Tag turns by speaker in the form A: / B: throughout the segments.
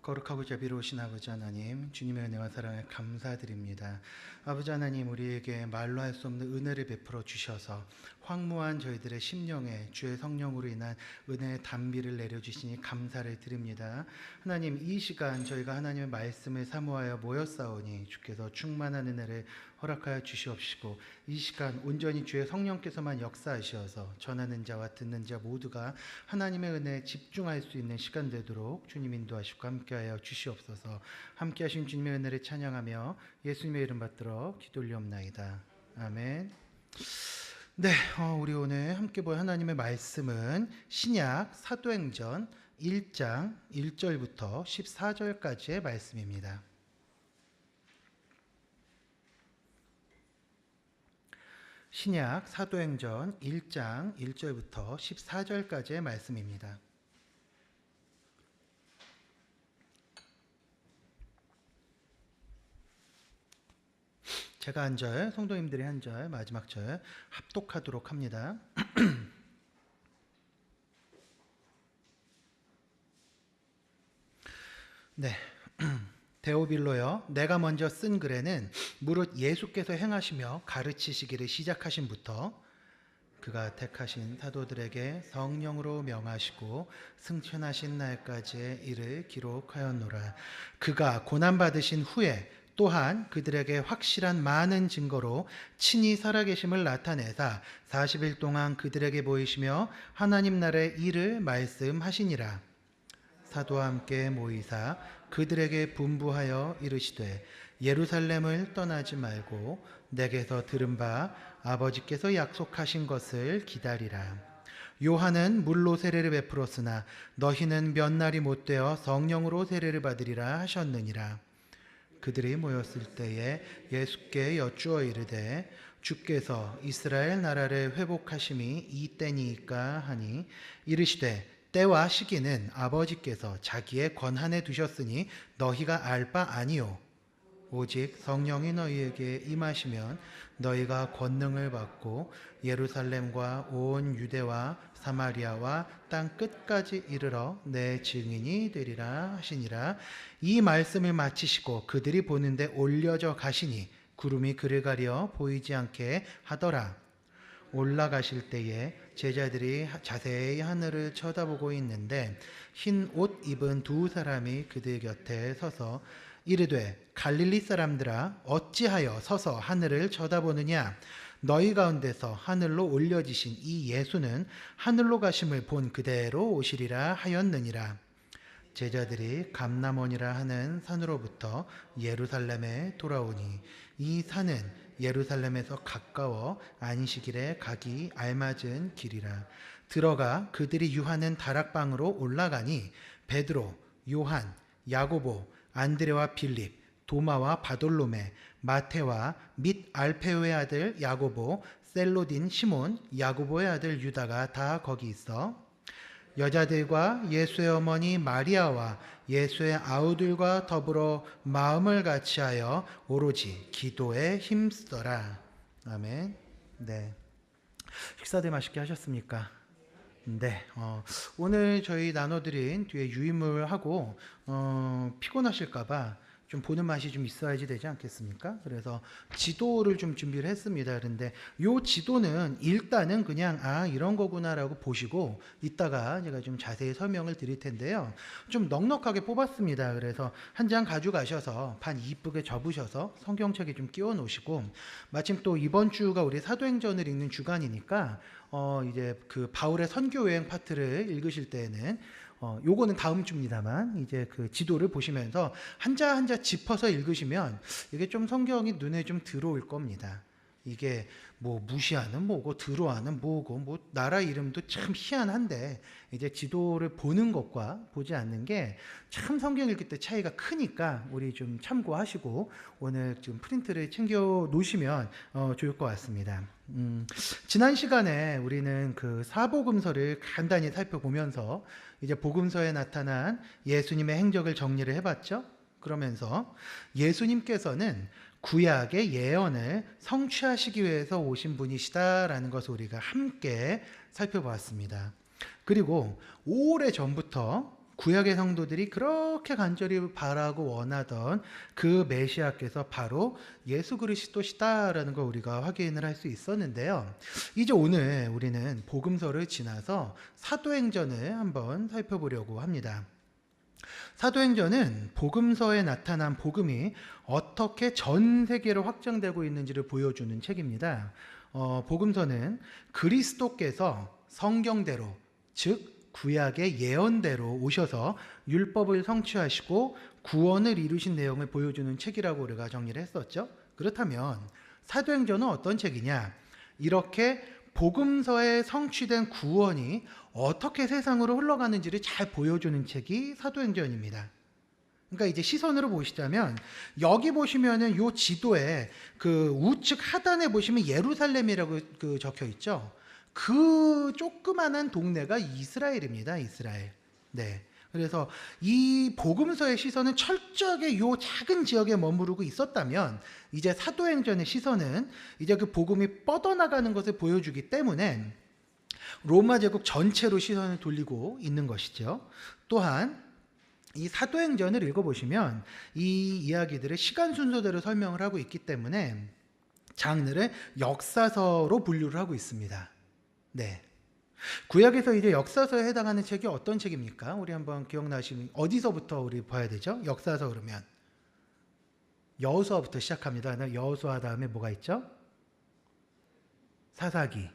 A: 거룩하고 자비로우신 아버지 하나님, 주님의 은혜와 사랑에 감사드립니다. 아버지 하나님, 우리에게 말로 할 수 없는 은혜를 베풀어 주셔서 황무한 저희들의 심령에 주의 성령으로 인한 은혜의 단비를 내려주시니 감사를 드립니다. 하나님, 이 시간 저희가 하나님의 말씀을 사모하여 모였사오니 주께서 충만한 은혜를 허락하여 주시옵시고, 이 시간 온전히 주의 성령께서만 역사하셔서 전하는 자와 듣는 자 모두가 하나님의 은혜에 집중할 수 있는 시간 되도록 주님 인도하시고 함께하여 주시옵소서. 함께하신 주님의 은혜를 찬양하며 예수님의 이름 받들어 기도 올리옵나이다. 아멘. 네, 우리 오늘 함께 볼 하나님의 말씀은 신약 사도행전 1장 1절부터 14절까지의 말씀입니다. 신약 사도행전 1장 1절부터 14절까지의 말씀입니다. 제가 한 절, 성도님들이 한 절, 마지막 절 합독하도록 합니다. 네. 데오빌로여, 내가 먼저 쓴 글에는 무릇 예수께서 행하시며 가르치시기를 시작하신부터 그가 택하신 사도들에게 성령으로 명하시고 승천하신 날까지의 일을 기록하였노라. 그가 고난받으신 후에 또한 그들에게 확실한 많은 증거로 친히 살아계심을 나타내사 40일 동안 그들에게 보이시며 하나님 나라의 일을 말씀하시니라. 사도와 함께 모이사 그들에게 분부하여 이르시되 예루살렘을 떠나지 말고 내게서 들은 바 아버지께서 약속하신 것을 기다리라. 요한은 물로 세례를 베풀었으나 너희는 몇 날이 못되어 성령으로 세례를 받으리라 하셨느니라. 그들이 모였을 때에 예수께 여쭈어 이르되 주께서 이스라엘 나라를 회복하심이 이때니이까 하니 이르시되 때와 시기는 아버지께서 자기의 권한에 두셨으니 너희가 알 바 아니요 오직 성령이 너희에게 임하시면 너희가 권능을 받고 예루살렘과 온 유대와 사마리아와 땅 끝까지 이르러 내 증인이 되리라 하시니라. 이 말씀을 마치시고 그들이 보는데 올려져 가시니 구름이 그를 가려 보이지 않게 하더라. 올라가실 때에 제자들이 자세히 하늘을 쳐다보고 있는데 흰 옷 입은 두 사람이 그들 곁에 서서 이르되 갈릴리 사람들아 어찌하여 서서 하늘을 쳐다보느냐. 너희 가운데서 하늘로 올려지신 이 예수는 하늘로 가심을 본 그대로 오시리라 하였느니라. 제자들이 감람원이라 하는 산으로부터 예루살렘에 돌아오니 이 산은 예루살렘에서 가까워 안식일에 가기 알맞은 길이라. 들어가 그들이 유하는 다락방으로 올라가니 베드로, 요한, 야고보, 안드레와 빌립, 도마와 바돌로메, 마테와 및 알페오의 아들 야고보, 셀로딘 시몬, 야고보의 아들 유다가 다 거기 있어 여자들과 예수의 어머니 마리아와 예수의 아우들과 더불어 마음을 같이하여 오로지 기도에 힘쓰더라. 아멘. 네. 식사들 맛있게 하셨습니까? 네. 오늘 저희 나눠드린 뒤에 유인물하고 피곤하실까봐 좀 보는 맛이 좀 있어야지 되지 않겠습니까? 그래서 지도를 좀 준비를 했습니다. 그런데 요 지도는 일단은 그냥 이런 거구나라고 보시고 이따가 제가 좀 자세히 설명을 드릴 텐데요. 좀 넉넉하게 뽑았습니다. 그래서 한 장 가져가셔서 반 이쁘게 접으셔서 성경책에 좀 끼워 놓으시고 마침 또 이번 주가 우리 사도행전을 읽는 주간이니까 이제 그 바울의 선교 여행 파트를 읽으실 때에는 요거는 다음 주입니다만 이제 그 지도를 보시면서 한자 한자 짚어서 읽으시면 이게 좀 성경이 눈에 좀 들어올 겁니다. 이게 뭐 무시하는 뭐고 들어와는 뭐고 뭐 나라 이름도 참 희한한데 이제 지도를 보는 것과 보지 않는 게 참 성경 읽을 때 차이가 크니까 우리 좀 참고하시고 오늘 좀 프린트를 챙겨 놓으시면 좋을 것 같습니다. 지난 시간에 우리는 그 사복음서를 간단히 살펴보면서 이제 복음서에 나타난 예수님의 행적을 정리를 해봤죠. 그러면서 예수님께서는 구약의 예언을 성취하시기 위해서 오신 분이시다라는 것을 우리가 함께 살펴보았습니다. 그리고 오래전부터 구약의 성도들이 그렇게 간절히 바라고 원하던 그 메시아께서 바로 예수 그리스도시다라는 걸 우리가 확인을 할 수 있었는데요. 이제 오늘 우리는 복음서를 지나서 사도행전을 한번 살펴보려고 합니다. 사도행전은 복음서에 나타난 복음이 어떻게 전 세계로 확장되고 있는지를 보여주는 책입니다. 복음서는 그리스도께서 성경대로, 즉 구약의 예언대로 오셔서 율법을 성취하시고 구원을 이루신 내용을 보여주는 책이라고 우리가 정리를 했었죠. 그렇다면 사도행전은 어떤 책이냐? 이렇게 복음서에 성취된 구원이 어떻게 세상으로 흘러가는지를 잘 보여주는 책이 사도행전입니다. 그러니까 이제 시선으로 보시자면 여기 보시면은 요 지도에 그 우측 하단에 보시면 예루살렘이라고 적혀 있죠. 그 조그만한 동네가 이스라엘입니다. 이스라엘. 네. 그래서 이 복음서의 시선은 철저하게 요 작은 지역에 머무르고 있었다면 이제 사도행전의 시선은 이제 그 복음이 뻗어나가는 것을 보여주기 때문에 로마 제국 전체로 시선을 돌리고 있는 것이죠. 또한 이 사도행전을 읽어보시면 이 이야기들을 시간 순서대로 설명을 하고 있기 때문에 장르를 역사서로 분류를 하고 있습니다. 네. 구약에서 이제 역사서에 해당하는 책이 어떤 책입니까? 우리 한번 기억나시면 어디서부터 우리 봐야 되죠? 역사서 그러면 여호수아부터 시작합니다. 여호수아 다음에 뭐가 있죠? 사사기,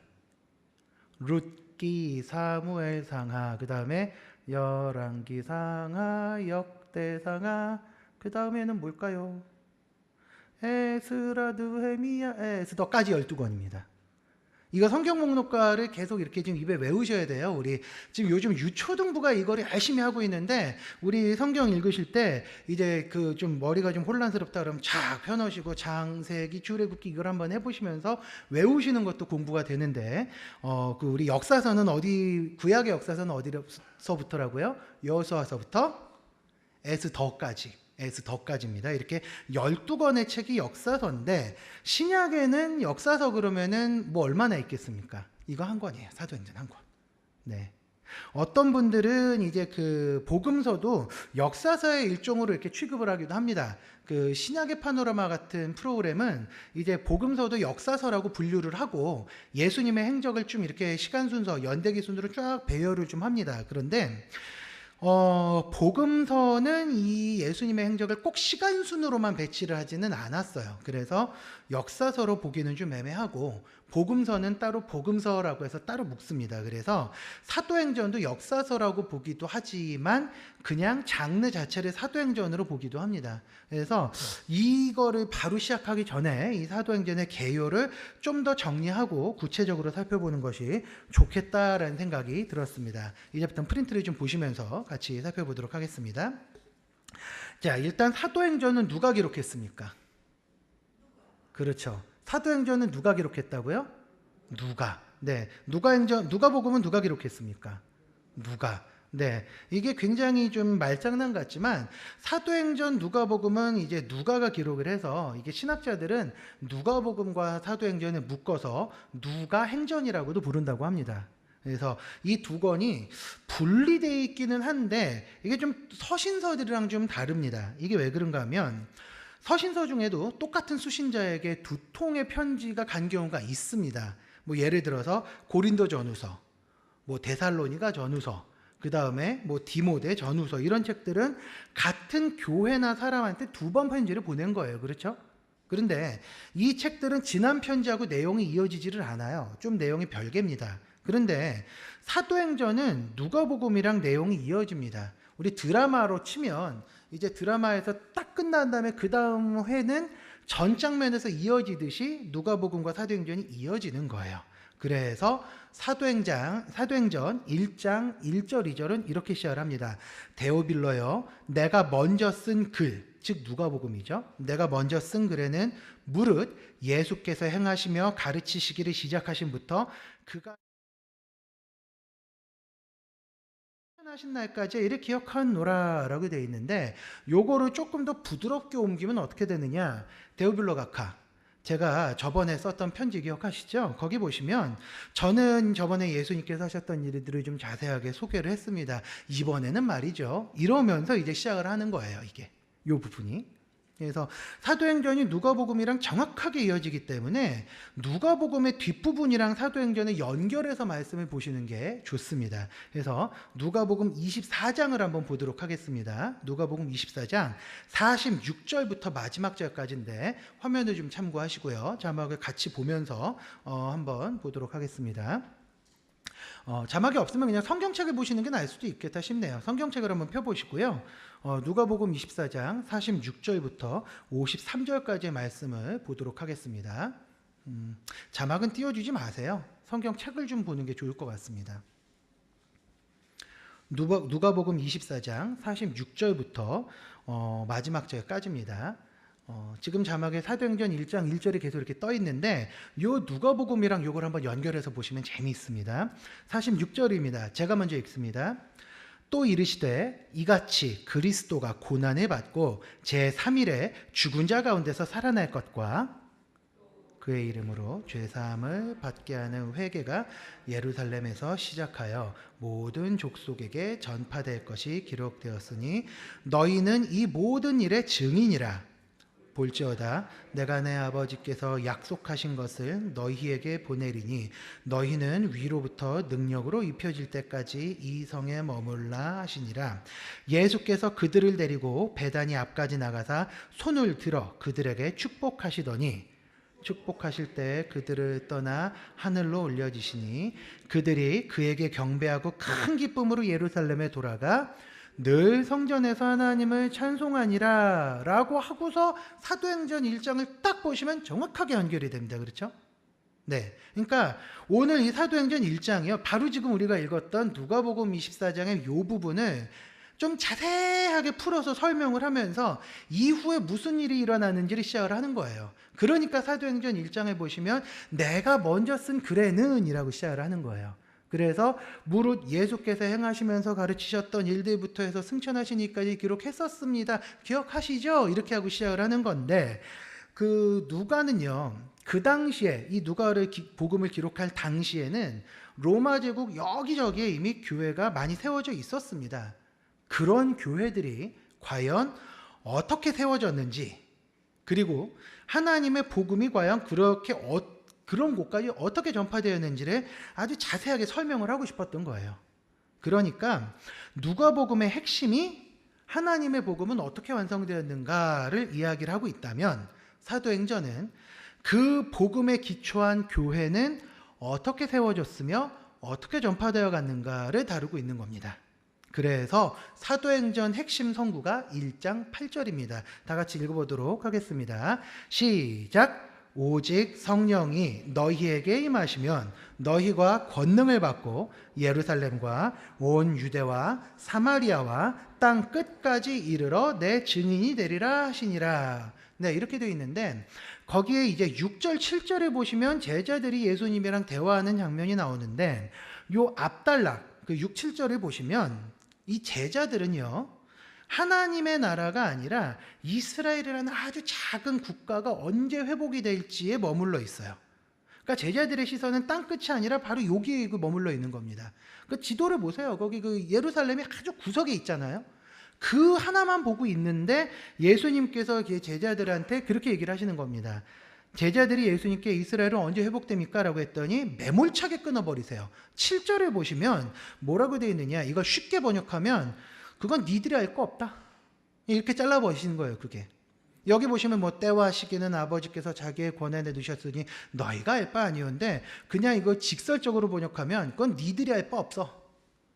A: 룻기, 사무엘 상하, 그 다음에 열왕기 상하, 역대 상하, 그 다음에는 뭘까요? 에스라, 느헤미야, 에스더까지 12권입니다. 이거 성경 목록가를 계속 이렇게 지금 입에 외우셔야 돼요. 우리 지금 요즘 유초등부가 이거를 열심히 하고 있는데 우리 성경 읽으실 때 이제 그 좀 머리가 좀 혼란스럽다 그러면 쫙 펴놓으시고 창세기, 출애굽기 이걸 한번 해보시면서 외우시는 것도 공부가 되는데 그 우리 역사서는 어디 구약의 역사서는 어디서부터라고요? 여호수아서부터 에스더까지입니다. 이렇게 12권의 책이 역사서인데 신약에는 역사서 그러면은 뭐 얼마나 있겠습니까? 이거 한 권이에요. 사도행전 한 권. 네. 어떤 분들은 이제 그 복음서도 역사서의 일종으로 이렇게 취급을 하기도 합니다. 그 신약의 파노라마 같은 프로그램은 이제 복음서도 역사서라고 분류를 하고 예수님의 행적을 좀 이렇게 시간 순서, 연대기 순으로 쫙 배열을 좀 합니다. 그런데 복음서는 이 예수님의 행적을 꼭 시간 순으로만 배치를 하지는 않았어요. 그래서 역사서로 보기는 좀 애매하고 복음서는 따로 복음서라고 해서 따로 묶습니다. 그래서 사도행전도 역사서라고 보기도 하지만 그냥 장르 자체를 사도행전으로 보기도 합니다. 그래서 이거를 바로 시작하기 전에 이 사도행전의 개요를 좀 더 정리하고 구체적으로 살펴보는 것이 좋겠다라는 생각이 들었습니다. 이제부터 프린트를 좀 보시면서 같이 살펴보도록 하겠습니다. 자, 일단 사도행전은 누가 기록했습니까? 그렇죠. 사도행전은 누가 기록했다고요? 누가. 네. 누가복음은 누가 기록했습니까? 누가. 네. 이게 굉장히 좀 말장난 같지만 사도행전 누가복음은 이제 누가가 기록을 해서 이게 신학자들은 누가복음과 사도행전을 묶어서 누가행전이라고도 부른다고 합니다. 그래서 이 두 권이 분리되어 있기는 한데 이게 좀 서신서들이랑 좀 다릅니다. 이게 왜 그런가 하면 서신서 중에도 똑같은 수신자에게 두 통의 편지가 간 경우가 있습니다. 뭐 예를 들어서 고린도 전후서, 뭐 데살로니가 전후서, 그 다음에 뭐 디모데 전후서 이런 책들은 같은 교회나 사람한테 두 번 편지를 보낸 거예요. 그렇죠? 그런데 이 책들은 지난 편지하고 내용이 이어지지를 않아요. 좀 내용이 별개입니다. 그런데 사도행전은 누가복음이랑 내용이 이어집니다. 우리 드라마로 치면 이제 드라마에서 딱 끝난 다음에 그 다음 회는 전 장면에서 이어지듯이 누가복음과 사도행전이 이어지는 거예요. 그래서 사도행전 1장 1절 2절은 이렇게 시작을 합니다. 데오빌러여 내가 먼저 쓴 글, 즉 누가복음이죠. 내가 먼저 쓴 글에는 무릇 예수께서 행하시며 가르치시기를 시작하신부터 그가 하신 날까지 이렇게 기억하노라 라고 되어 있는데 요거를 조금 더 부드럽게 옮기면 어떻게 되느냐. 데오빌러 각하 제가 저번에 썼던 편지 기억하시죠? 거기 보시면 저는 저번에 예수님께서 하셨던 일들을 좀 자세하게 소개를 했습니다. 이번에는 말이죠. 이러면서 이제 시작을 하는 거예요. 이게 요 부분이. 그래서 사도행전이 누가복음이랑 정확하게 이어지기 때문에 누가복음의 뒷부분이랑 사도행전을 연결해서 말씀을 보시는 게 좋습니다. 그래서 누가복음 24장을 한번 보도록 하겠습니다. 누가복음 24장 46절부터 마지막 절까지인데 화면을 좀 참고하시고요. 자막을 같이 보면서 한번 보도록 하겠습니다. 자막이 없으면 그냥 성경책을 보시는 게 나을 수도 있겠다 싶네요. 성경책을 한번 펴보시고요. 누가복음 24장 46절부터 53절까지의 말씀을 보도록 하겠습니다. 자막은 띄워주지 마세요. 성경책을 좀 보는 게 좋을 것 같습니다. 누가복음 24장 46절부터 마지막 절까지입니다. 지금 자막에 사도행전 1장 1절이 계속 이렇게 떠 있는데 요 누가복음이랑 요걸 한번 연결해서 보시면 재미있습니다. 46절입니다. 제가 먼저 읽습니다. 또 이르시되 이같이 그리스도가 고난을 받고 제3일에 죽은 자 가운데서 살아날 것과 그의 이름으로 죄사함을 받게 하는 회개가 예루살렘에서 시작하여 모든 족속에게 전파될 것이 기록되었으니 너희는 이 모든 일의 증인이라. 볼지어다 내가 내 아버지께서 약속하신 것을 너희에게 보내리니 너희는 위로부터 능력으로 입혀질 때까지 이 성에 머물라 하시니라. 예수께서 그들을 데리고 베다니 앞까지 나가사 손을 들어 그들에게 축복하시더니 축복하실 때 그들을 떠나 하늘로 올려지시니 그들이 그에게 경배하고 큰 기쁨으로 예루살렘에 돌아가 늘 성전에서 하나님을 찬송하니라 라고 하고서 사도행전 1장을 딱 보시면 정확하게 연결이 됩니다. 그렇죠? 네. 그러니까 오늘 이 사도행전 1장이요. 바로 지금 우리가 읽었던 누가복음 24장의 요 부분을 좀 자세하게 풀어서 설명을 하면서 이후에 무슨 일이 일어나는지를 시작을 하는 거예요. 그러니까 사도행전 1장에 보시면 내가 먼저 쓴 글에는 이라고 시작을 하는 거예요. 그래서 무릇 예수께서 행하시면서 가르치셨던 일들부터 해서 승천하신 이까지 기록했었습니다. 기억하시죠? 이렇게 하고 시작을 하는 건데 그 누가는요. 그 당시에 이 누가를 복음을 기록할 당시에는 로마 제국 여기저기에 이미 교회가 많이 세워져 있었습니다. 그런 교회들이 과연 어떻게 세워졌는지 그리고 하나님의 복음이 과연 그렇게 그런 곳까지 어떻게 전파되었는지를 아주 자세하게 설명을 하고 싶었던 거예요. 그러니까 누가복음의 핵심이 하나님의 복음은 어떻게 완성되었는가를 이야기를 하고 있다면 사도행전은 그 복음에 기초한 교회는 어떻게 세워졌으며 어떻게 전파되어 갔는가를 다루고 있는 겁니다. 그래서 사도행전 핵심 성구가 1장 8절입니다. 다 같이 읽어보도록 하겠습니다. 시작! 오직 성령이 너희에게 임하시면 너희가 권능을 받고 예루살렘과 온 유대와 사마리아와 땅 끝까지 이르러 내 증인이 되리라 하시니라. 네, 이렇게 되어 있는데 거기에 이제 6절 7절에 보시면 제자들이 예수님이랑 대화하는 장면이 나오는데 요 앞단락 그 6, 7절을 보시면 이 제자들은요 하나님의 나라가 아니라 이스라엘이라는 아주 작은 국가가 언제 회복이 될지에 머물러 있어요. 그러니까 제자들의 시선은 땅끝이 아니라 바로 여기에 머물러 있는 겁니다. 그 지도를 보세요. 거기 그 예루살렘이 아주 구석에 있잖아요. 그 하나만 보고 있는데 예수님께서 제자들한테 그렇게 얘기를 하시는 겁니다. 제자들이 예수님께 이스라엘은 언제 회복됩니까? 라고 했더니 매몰차게 끊어버리세요. 7절에 보시면 뭐라고 되어 있느냐. 이걸 쉽게 번역하면 그건 니들이 알 거 없다. 이렇게 잘라버리시는 거예요. 그게. 여기 보시면 뭐 때와 시기는 아버지께서 자기의 권한에 두셨으니 너희가 알 바 아니온데 그냥 이거 직설적으로 번역하면 그건 니들이 알 바 없어.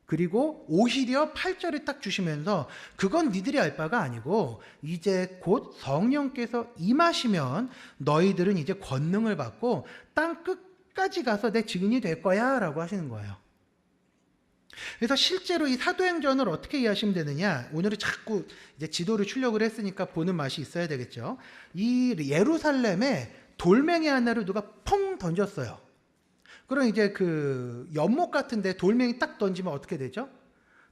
A: 그리고 오히려 8절에 딱 주시면서 그건 니들이 알 바가 아니고 이제 곧 성령께서 임하시면 너희들은 이제 권능을 받고 땅 끝까지 가서 내 증인이 될 거야 라고 하시는 거예요. 그래서 실제로 이 사도행전을 어떻게 이해하시면 되느냐. 오늘은 자꾸 이제 지도를 출력을 했으니까 보는 맛이 있어야 되겠죠. 이 예루살렘에 돌멩이 하나를 누가 퐁 던졌어요. 그럼 이제 그 연못 같은데 돌멩이 딱 던지면 어떻게 되죠?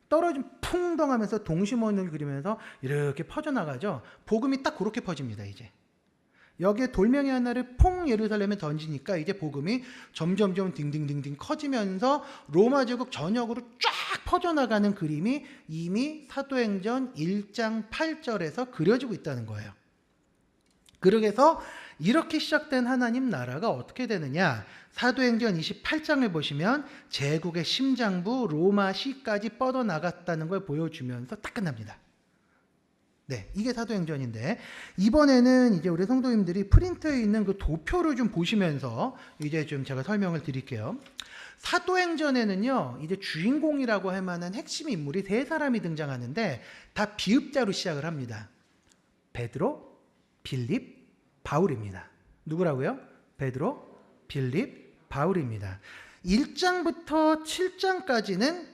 A: 떨어지면 풍덩 하면서 동심원을 그리면서 이렇게 퍼져나가죠. 복음이 딱 그렇게 퍼집니다, 이제. 여기에 돌멩이 하나를 퐁 예루살렘에 던지니까 이제 복음이 점점점 딩딩딩딩 커지면서 로마 제국 전역으로 쫙 퍼져나가는 그림이 이미 사도행전 1장 8절에서 그려지고 있다는 거예요. 그러게서 이렇게 시작된 하나님 나라가 어떻게 되느냐? 사도행전 28장을 보시면 제국의 심장부 로마시까지 뻗어나갔다는 걸 보여주면서 딱 끝납니다. 네, 이게 사도행전인데 이번에는 이제 우리 성도님들이 프린트에 있는 그 도표를 좀 보시면서 이제 좀 제가 설명을 드릴게요. 사도행전에는요, 이제 주인공이라고 할 만한 핵심 인물이 세 사람이 등장하는데 다 비읍자로 시작을 합니다. 베드로, 빌립, 바울입니다. 누구라고요? 베드로, 빌립, 바울입니다. 1장부터 7장까지는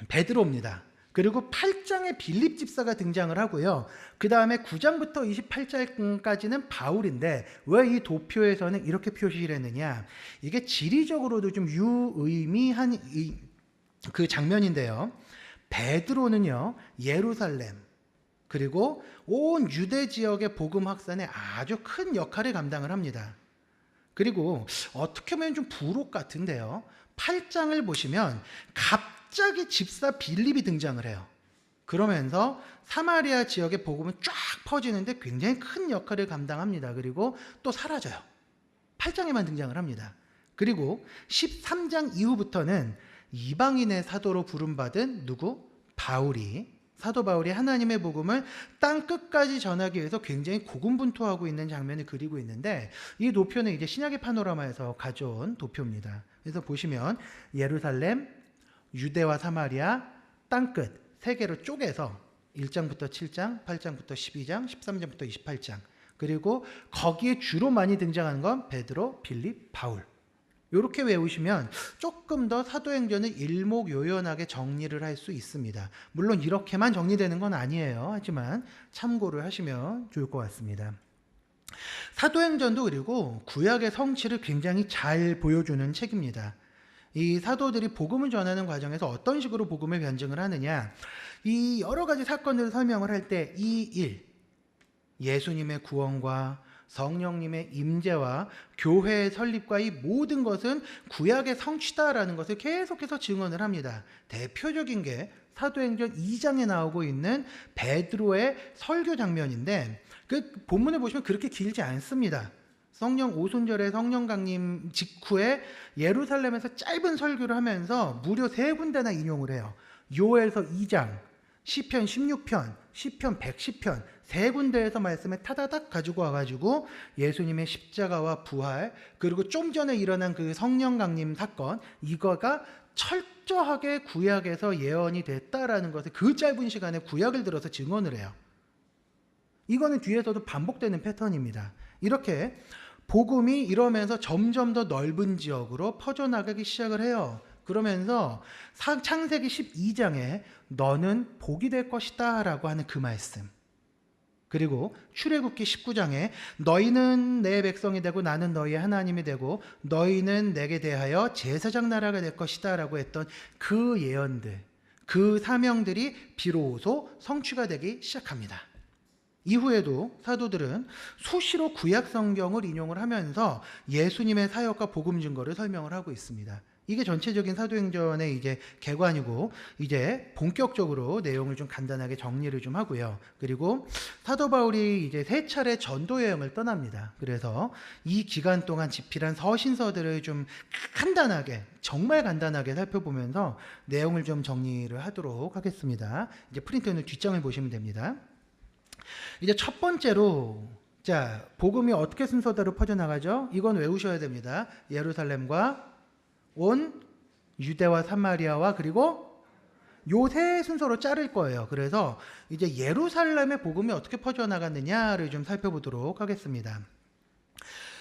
A: 베드로입니다. 그리고 8장에 빌립 집사가 등장을 하고요. 그 다음에 9장부터 28장까지는 바울인데 왜 이 도표에서는 이렇게 표시를 했느냐? 이게 지리적으로도 좀 유의미한 그 장면인데요. 베드로는요, 예루살렘 그리고 온 유대 지역의 복음 확산에 아주 큰 역할을 감당을 합니다. 그리고 어떻게 보면 좀 부록 같은데요. 8장을 보시면 갑자기 집사 빌립이 등장을 해요. 그러면서 사마리아 지역의 복음은 쫙 퍼지는데 굉장히 큰 역할을 감당합니다. 그리고 또 사라져요. 8장에만 등장을 합니다. 그리고 13장 이후부터는 이방인의 사도로 부름받은 누구? 사도 바울이 하나님의 복음을 땅 끝까지 전하기 위해서 굉장히 고군분투하고 있는 장면을 그리고 있는데 이 도표는 이제 신약의 파노라마에서 가져온 도표입니다. 그래서 보시면 예루살렘, 유대와 사마리아, 땅끝 세 개로 쪼개서 1장부터 7장, 8장부터 12장, 13장부터 28장 그리고 거기에 주로 많이 등장하는 건 베드로, 빌립, 바울 이렇게 외우시면 조금 더 사도행전을 일목요연하게 정리를 할 수 있습니다. 물론 이렇게만 정리되는 건 아니에요. 하지만 참고를 하시면 좋을 것 같습니다. 사도행전도 그리고 구약의 성취를 굉장히 잘 보여주는 책입니다. 이 사도들이 복음을 전하는 과정에서 어떤 식으로 복음을 변증을 하느냐, 이 여러 가지 사건들을 설명을 할 때 이 일, 예수님의 구원과 성령님의 임재와 교회의 설립과 이 모든 것은 구약의 성취다라는 것을 계속해서 증언을 합니다. 대표적인 게 사도행전 2장에 나오고 있는 베드로의 설교 장면인데 그 본문을 보시면 그렇게 길지 않습니다. 성령 오순절에 성령 강림 직후에 예루살렘에서 짧은 설교를 하면서 무려 3군데나 인용을 해요. 요엘서 2장, 시편 16편, 시편 110편 3군데에서 말씀을 타다닥 가지고 와가지고 예수님의 십자가와 부활 그리고 좀 전에 일어난 그 성령 강림 사건 이거가 철저하게 구약에서 예언이 됐다라는 것을 그 짧은 시간에 구약을 들어서 증언을 해요. 이거는 뒤에서도 반복되는 패턴입니다. 이렇게 복음이 이러면서 점점 더 넓은 지역으로 퍼져나가기 시작을 해요. 그러면서 창세기 12장에 너는 복이 될 것이다 라고 하는 그 말씀, 그리고 출애굽기 19장에 너희는 내 백성이 되고 나는 너희의 하나님이 되고 너희는 내게 대하여 제사장 나라가 될 것이다 라고 했던 그 예언들, 그 사명들이 비로소 성취가 되기 시작합니다. 이후에도 사도들은 수시로 구약 성경을 인용을 하면서 예수님의 사역과 복음 증거를 설명을 하고 있습니다. 이게 전체적인 사도행전의 이제 개관이고 이제 본격적으로 내용을 좀 간단하게 정리를 좀 하고요. 그리고 사도 바울이 이제 3차례 전도 여행을 떠납니다. 그래서 이 기간 동안 집필한 서신서들을 좀 간단하게, 정말 간단하게 살펴보면서 내용을 좀 정리를 하도록 하겠습니다. 이제 프린트는 뒷장을 보시면 됩니다. 이제 첫 번째로 자, 복음이 어떻게 순서대로 퍼져나가죠? 이건 외우셔야 됩니다. 예루살렘과 온 유대와 사마리아와 그리고 요 세 순서로 자를 거예요. 그래서 이제 예루살렘의 복음이 어떻게 퍼져나갔느냐를 좀 살펴보도록 하겠습니다.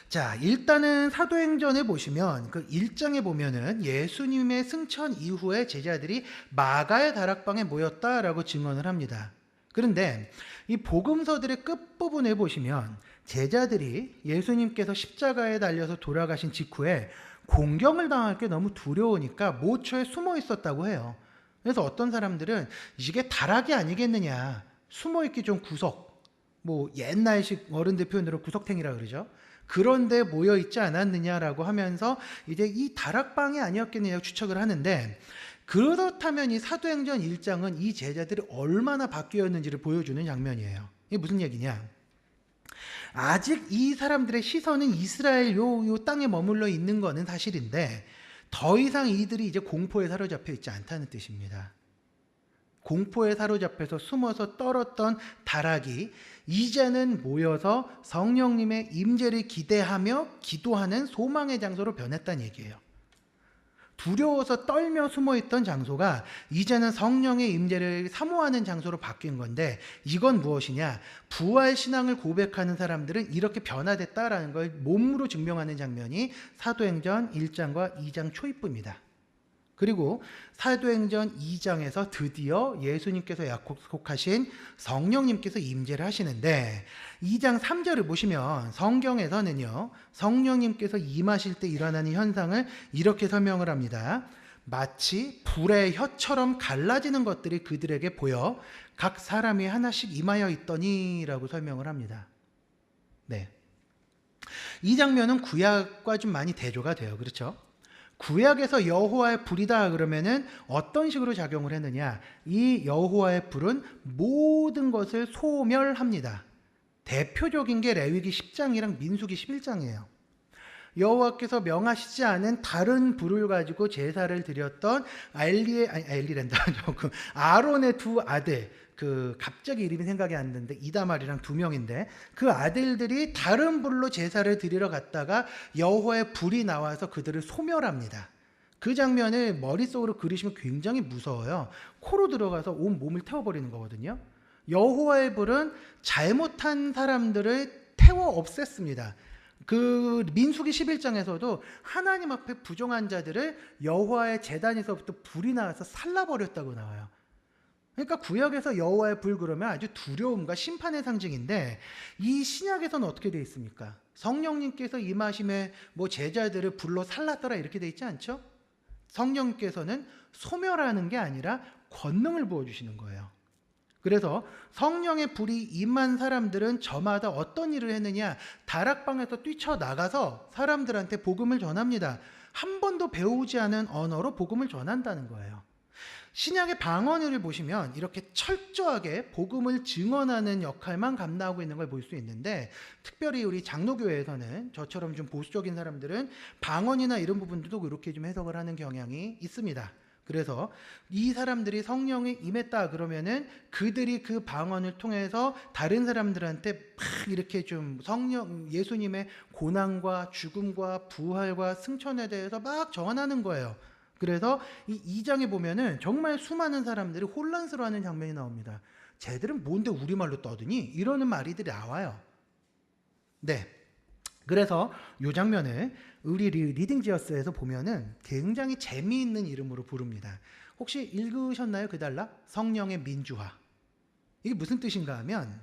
A: 자, 일단은 사도행전에 보시면 그 1장에 보면은 예수님의 승천 이후에 제자들이 마가의 다락방에 모였다라고 증언을 합니다. 그런데 이 복음서들의 끝부분에 보시면 제자들이 예수님께서 십자가에 달려서 돌아가신 직후에 공경을 당할 게 너무 두려우니까 모처에 숨어 있었다고 해요. 그래서 어떤 사람들은 이게 다락이 아니겠느냐, 숨어 있기 좀 구석, 뭐 옛날식 어른들 표현으로 구석탱이라 그러죠. 그런데 모여 있지 않았느냐라고 하면서 이제 이 다락방이 아니었겠느냐고 추측을 하는데, 그렇다면 이 사도행전 1장은 이 제자들이 얼마나 바뀌었는지를 보여주는 장면이에요. 이게 무슨 얘기냐? 아직 이 사람들의 시선은 이스라엘 요 땅에 머물러 있는 거는 사실인데, 더 이상 이들이 이제 공포에 사로잡혀 있지 않다는 뜻입니다. 공포에 사로잡혀서 숨어서 떨었던 다락이 이제는 모여서 성령님의 임재를 기대하며 기도하는 소망의 장소로 변했다는 얘기예요. 두려워서 떨며 숨어있던 장소가 이제는 성령의 임재를 사모하는 장소로 바뀐 건데, 이건 무엇이냐? 부활 신앙을 고백하는 사람들은 이렇게 변화됐다라는 걸 몸으로 증명하는 장면이 사도행전 1장과 2장 초입부입니다. 그리고 사도행전 2장에서 드디어 예수님께서 약속하신 성령님께서 임재를 하시는데, 2장 3절을 보시면 성경에서는요, 성령님께서 임하실 때 일어나는 현상을 이렇게 설명을 합니다. 마치 불의 혀처럼 갈라지는 것들이 그들에게 보여 각 사람이 하나씩 임하여 있더니 라고 설명을 합니다. 네, 이 장면은 구약과 좀 많이 대조가 돼요. 그렇죠? 구약에서 여호와의 불이다 그러면은 어떤 식으로 작용을 했느냐? 이 여호와의 불은 모든 것을 소멸합니다. 대표적인 게 레위기 10장이랑 민수기 11장이에요. 여호와께서 명하시지 않은 다른 불을 가지고 제사를 드렸던 아론의 두 아들, 갑자기 이름이 생각이 안 나는데 이다말이랑 두 명인데, 그 아들들이 다른 불로 제사를 드리러 갔다가 여호와의 불이 나와서 그들을 소멸합니다. 그 장면을 머릿속으로 그리시면 굉장히 무서워요. 코로 들어가서 온 몸을 태워버리는 거거든요. 여호와의 불은 잘못한 사람들을 태워 없앴습니다. 그 민수기 11장에서도 하나님 앞에 부정한 자들을 여호와의 제단에서부터 불이 나와서 살라버렸다고 나와요. 그러니까 구약에서 여호와의 불 그러면 아주 두려움과 심판의 상징인데, 이 신약에서는 어떻게 되어 있습니까? 성령님께서 임하심에 뭐 제자들을 불로 살랐더라 이렇게 되어 있지 않죠? 성령님께서는 소멸하는 게 아니라 권능을 부어주시는 거예요. 그래서 성령의 불이 임한 사람들은 저마다 어떤 일을 했느냐? 다락방에서 뛰쳐나가서 사람들한테 복음을 전합니다. 한 번도 배우지 않은 언어로 복음을 전한다는 거예요. 신약의 방언을 보시면 이렇게 철저하게 복음을 증언하는 역할만 감당하고 있는 걸 볼 수 있는데, 특별히 우리 장로교회에서는 저처럼 좀 보수적인 사람들은 방언이나 이런 부분들도 그렇게 좀 해석을 하는 경향이 있습니다. 그래서 이 사람들이 성령이 임했다 그러면은 그들이 그 방언을 통해서 다른 사람들한테 막 이렇게 좀 예수님의 고난과 죽음과 부활과 승천에 대해서 막 전하는 거예요. 그래서 이 2장에 보면은 정말 수많은 사람들이 혼란스러워하는 장면이 나옵니다. 쟤들은 뭔데 우리말로 떠드니? 이러는 말이들이 나와요. 네. 그래서 이 장면을 우리 리딩지어스에서 보면은 굉장히 재미있는 이름으로 부릅니다. 혹시 읽으셨나요? 그달라? 성령의 민주화. 이게 무슨 뜻인가 하면,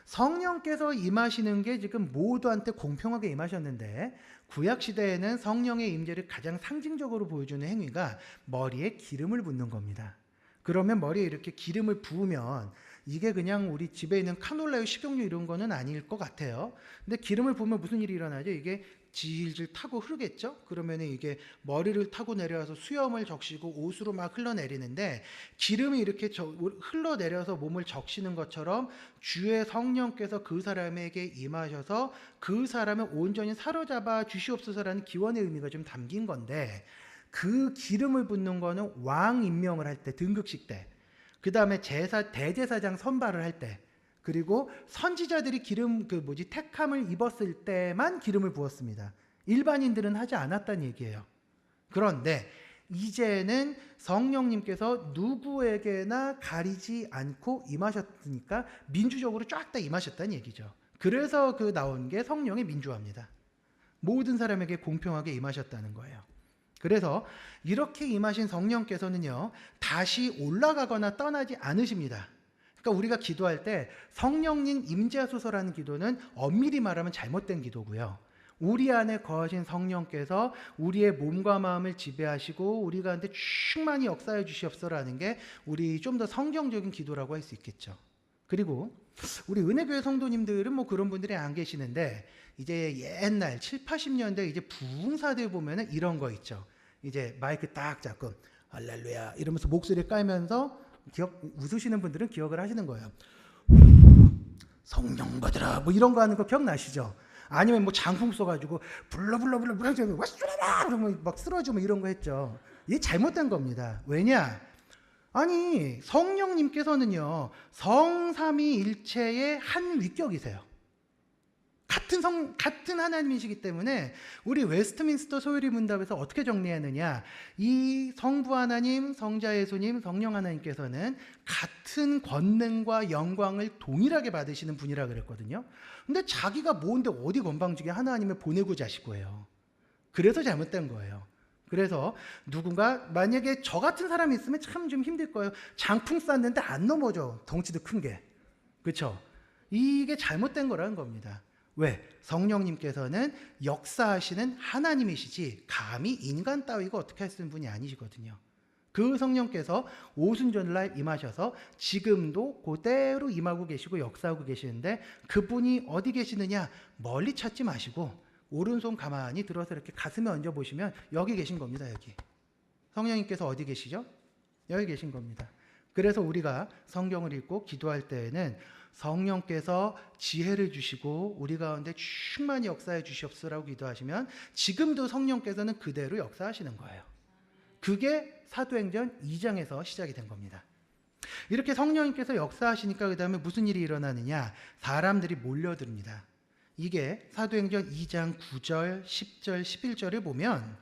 A: 성령께서 임하시는 게 지금 모두한테 공평하게 임하셨는데, 구약시대에는 성령의 임재를 가장 상징적으로 보여주는 행위가 머리에 기름을 붓는 겁니다. 그러면 머리에 이렇게 기름을 부으면 이게 그냥 우리 집에 있는 카놀라유, 식용유 이런 거는 아닐 것 같아요. 근데 기름을 부으면 무슨 일이 일어나죠? 이게 질질 타고 흐르겠죠? 그러면 이게 머리를 타고 내려와서 수염을 적시고 옷으로 막 흘러내리는데, 기름이 이렇게 흘러내려서 몸을 적시는 것처럼 주의 성령께서 그 사람에게 임하셔서 그 사람을 온전히 사로잡아 주시옵소서라는 기원의 의미가 좀 담긴 건데, 그 기름을 붓는 거는 왕 임명을 할 때, 등극식 때, 그 다음에 대제사장 선발을 할 때, 그리고 선지자들이 택함을 입었을 때만 기름을 부었습니다. 일반인들은 하지 않았다는 얘기예요. 그런데 이제는 성령님께서 누구에게나 가리지 않고 임하셨으니까 민주적으로 쫙 다 임하셨다는 얘기죠. 그래서 나온 게 성령의 민주화입니다. 모든 사람에게 공평하게 임하셨다는 거예요. 그래서 이렇게 임하신 성령께서는요, 다시 올라가거나 떠나지 않으십니다. 그러니까 우리가 기도할 때 성령님 임재하소서라는 기도는 엄밀히 말하면 잘못된 기도고요. 우리 안에 거하신 성령께서 우리의 몸과 마음을 지배하시고 우리 가운데 충만히 역사해 주시옵소서라는 게 우리 좀 더 성경적인 기도라고 할 수 있겠죠. 그리고 우리 은혜교회 성도님들은 뭐 그런 분들이 안 계시는데 이제 옛날 7, 80년대 이제 부흥사들 보면은 이런 거 있죠. 이제 마이크 딱 잡고 할렐루야 이러면서 목소리 깔면서 웃으시는 분들은 기억을 하시는 거예요. 성령 받으라 뭐 이런 거 하는 거 기억나시죠? 아니면 뭐 장풍 쏘가지고 불러 와슈라라 그러면 막 쓰러지고 뭐 이런 거 했죠. 이게 잘못된 겁니다. 왜냐? 아니 성령님께서는요 성삼위일체의 한 위격이세요. 같은 하나님이시기 때문에 우리 웨스트민스터 소요리 문답에서 어떻게 정리하느냐, 이 성부 하나님, 성자 예수님, 성령 하나님께서는 같은 권능과 영광을 동일하게 받으시는 분이라 그랬거든요. 근데 자기가 뭔데 어디 건방지게 하나님을 보내고자 하실 거예요. 그래서 잘못된 거예요. 그래서 누군가 만약에 저 같은 사람이 있으면 참 좀 힘들 거예요. 장풍 쐈는데 안 넘어져. 덩치도 큰 게. 그렇죠? 이게 잘못된 거라는 겁니다. 왜? 성령님께서는 역사하시는 하나님이시지 감히 인간 따위가 어떻게 할 수 있는 분이 아니시거든요. 그 성령께서 오순절날 임하셔서 지금도 그대로 임하고 계시고 역사하고 계시는데 그분이 어디 계시느냐? 멀리 찾지 마시고 오른손 가만히 들어서 이렇게 가슴에 얹어보시면 여기 계신 겁니다. 여기. 성령님께서 어디 계시죠? 여기 계신 겁니다. 그래서 우리가 성경을 읽고 기도할 때에는 성령께서 지혜를 주시고 우리 가운데 충만히 역사해 주시옵소서라고 기도하시면 지금도 성령께서는 그대로 역사하시는 거예요. 그게 사도행전 2장에서 시작이 된 겁니다. 이렇게 성령님께서 역사하시니까 그 다음에 무슨 일이 일어나느냐? 사람들이 몰려듭니다. 이게 사도행전 2장 9절, 10절, 11절을 보면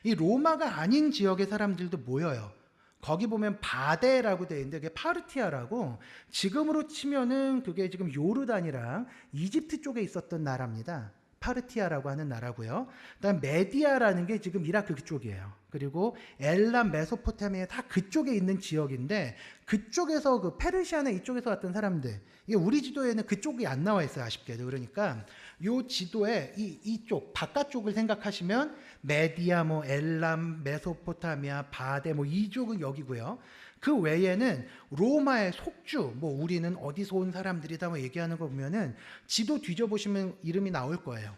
A: 이 로마가 아닌 지역의 사람들도 모여요. 거기 보면 바데라고 되어 있는데 그게 파르티아라고 지금으로 치면은 그게 지금 요르단이랑 이집트 쪽에 있었던 나라입니다. 파르티아라고 하는 나라고요. 그다음 메디아라는 게 지금 이라크 그쪽이에요. 그리고 엘람, 메소포타미아 다 그쪽에 있는 지역인데 그쪽에서 그 페르시아나 이쪽에서 왔던 사람들, 이게 우리 지도에는 그쪽이 안 나와 있어요. 아쉽게도. 그러니까 요 지도에 이쪽 바깥쪽을 생각하시면 메디아, 뭐 엘람, 메소포타미아, 바데 뭐 이쪽은 여기고요. 그 외에는 로마의 속주, 뭐 우리는 어디서 온 사람들이다 뭐 얘기하는 거 보면은 지도 뒤져보시면 이름이 나올 거예요.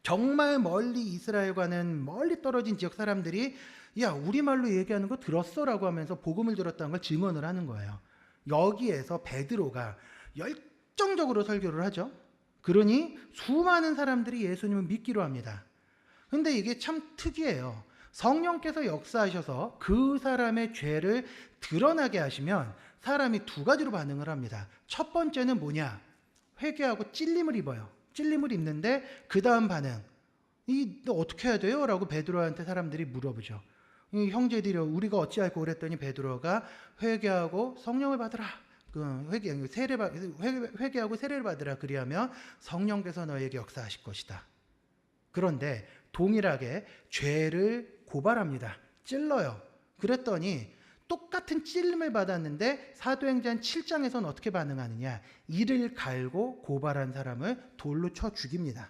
A: 정말 멀리 이스라엘과는 멀리 떨어진 지역 사람들이 야 우리말로 얘기하는 거 들었어? 라고 하면서 복음을 들었다는 걸 증언을 하는 거예요. 여기에서 베드로가 열정적으로 설교를 하죠. 그러니 수많은 사람들이 예수님을 믿기로 합니다. 근데 이게 참 특이해요. 성령께서 역사하셔서 그 사람의 죄를 드러나게 하시면 사람이 두 가지로 반응을 합니다. 첫 번째는 뭐냐? 회개하고 찔림을 입어요. 찔림을 입는데 그 다음 반응, 너 어떻게 해야 돼요? 라고 베드로한테 사람들이 물어보죠. 이 형제들이 우리가 어찌할꼬 그랬더니 베드로가 회개하고 성령을 받으라. 회개하고 세례를 받으라. 그리하면 성령께서 너에게 역사하실 것이다. 그런데 동일하게 죄를 고발합니다. 찔러요. 그랬더니 똑같은 찔림을 받았는데 사도행전 7장에서는 어떻게 반응하느냐? 이를 갈고 고발한 사람을 돌로 쳐 죽입니다.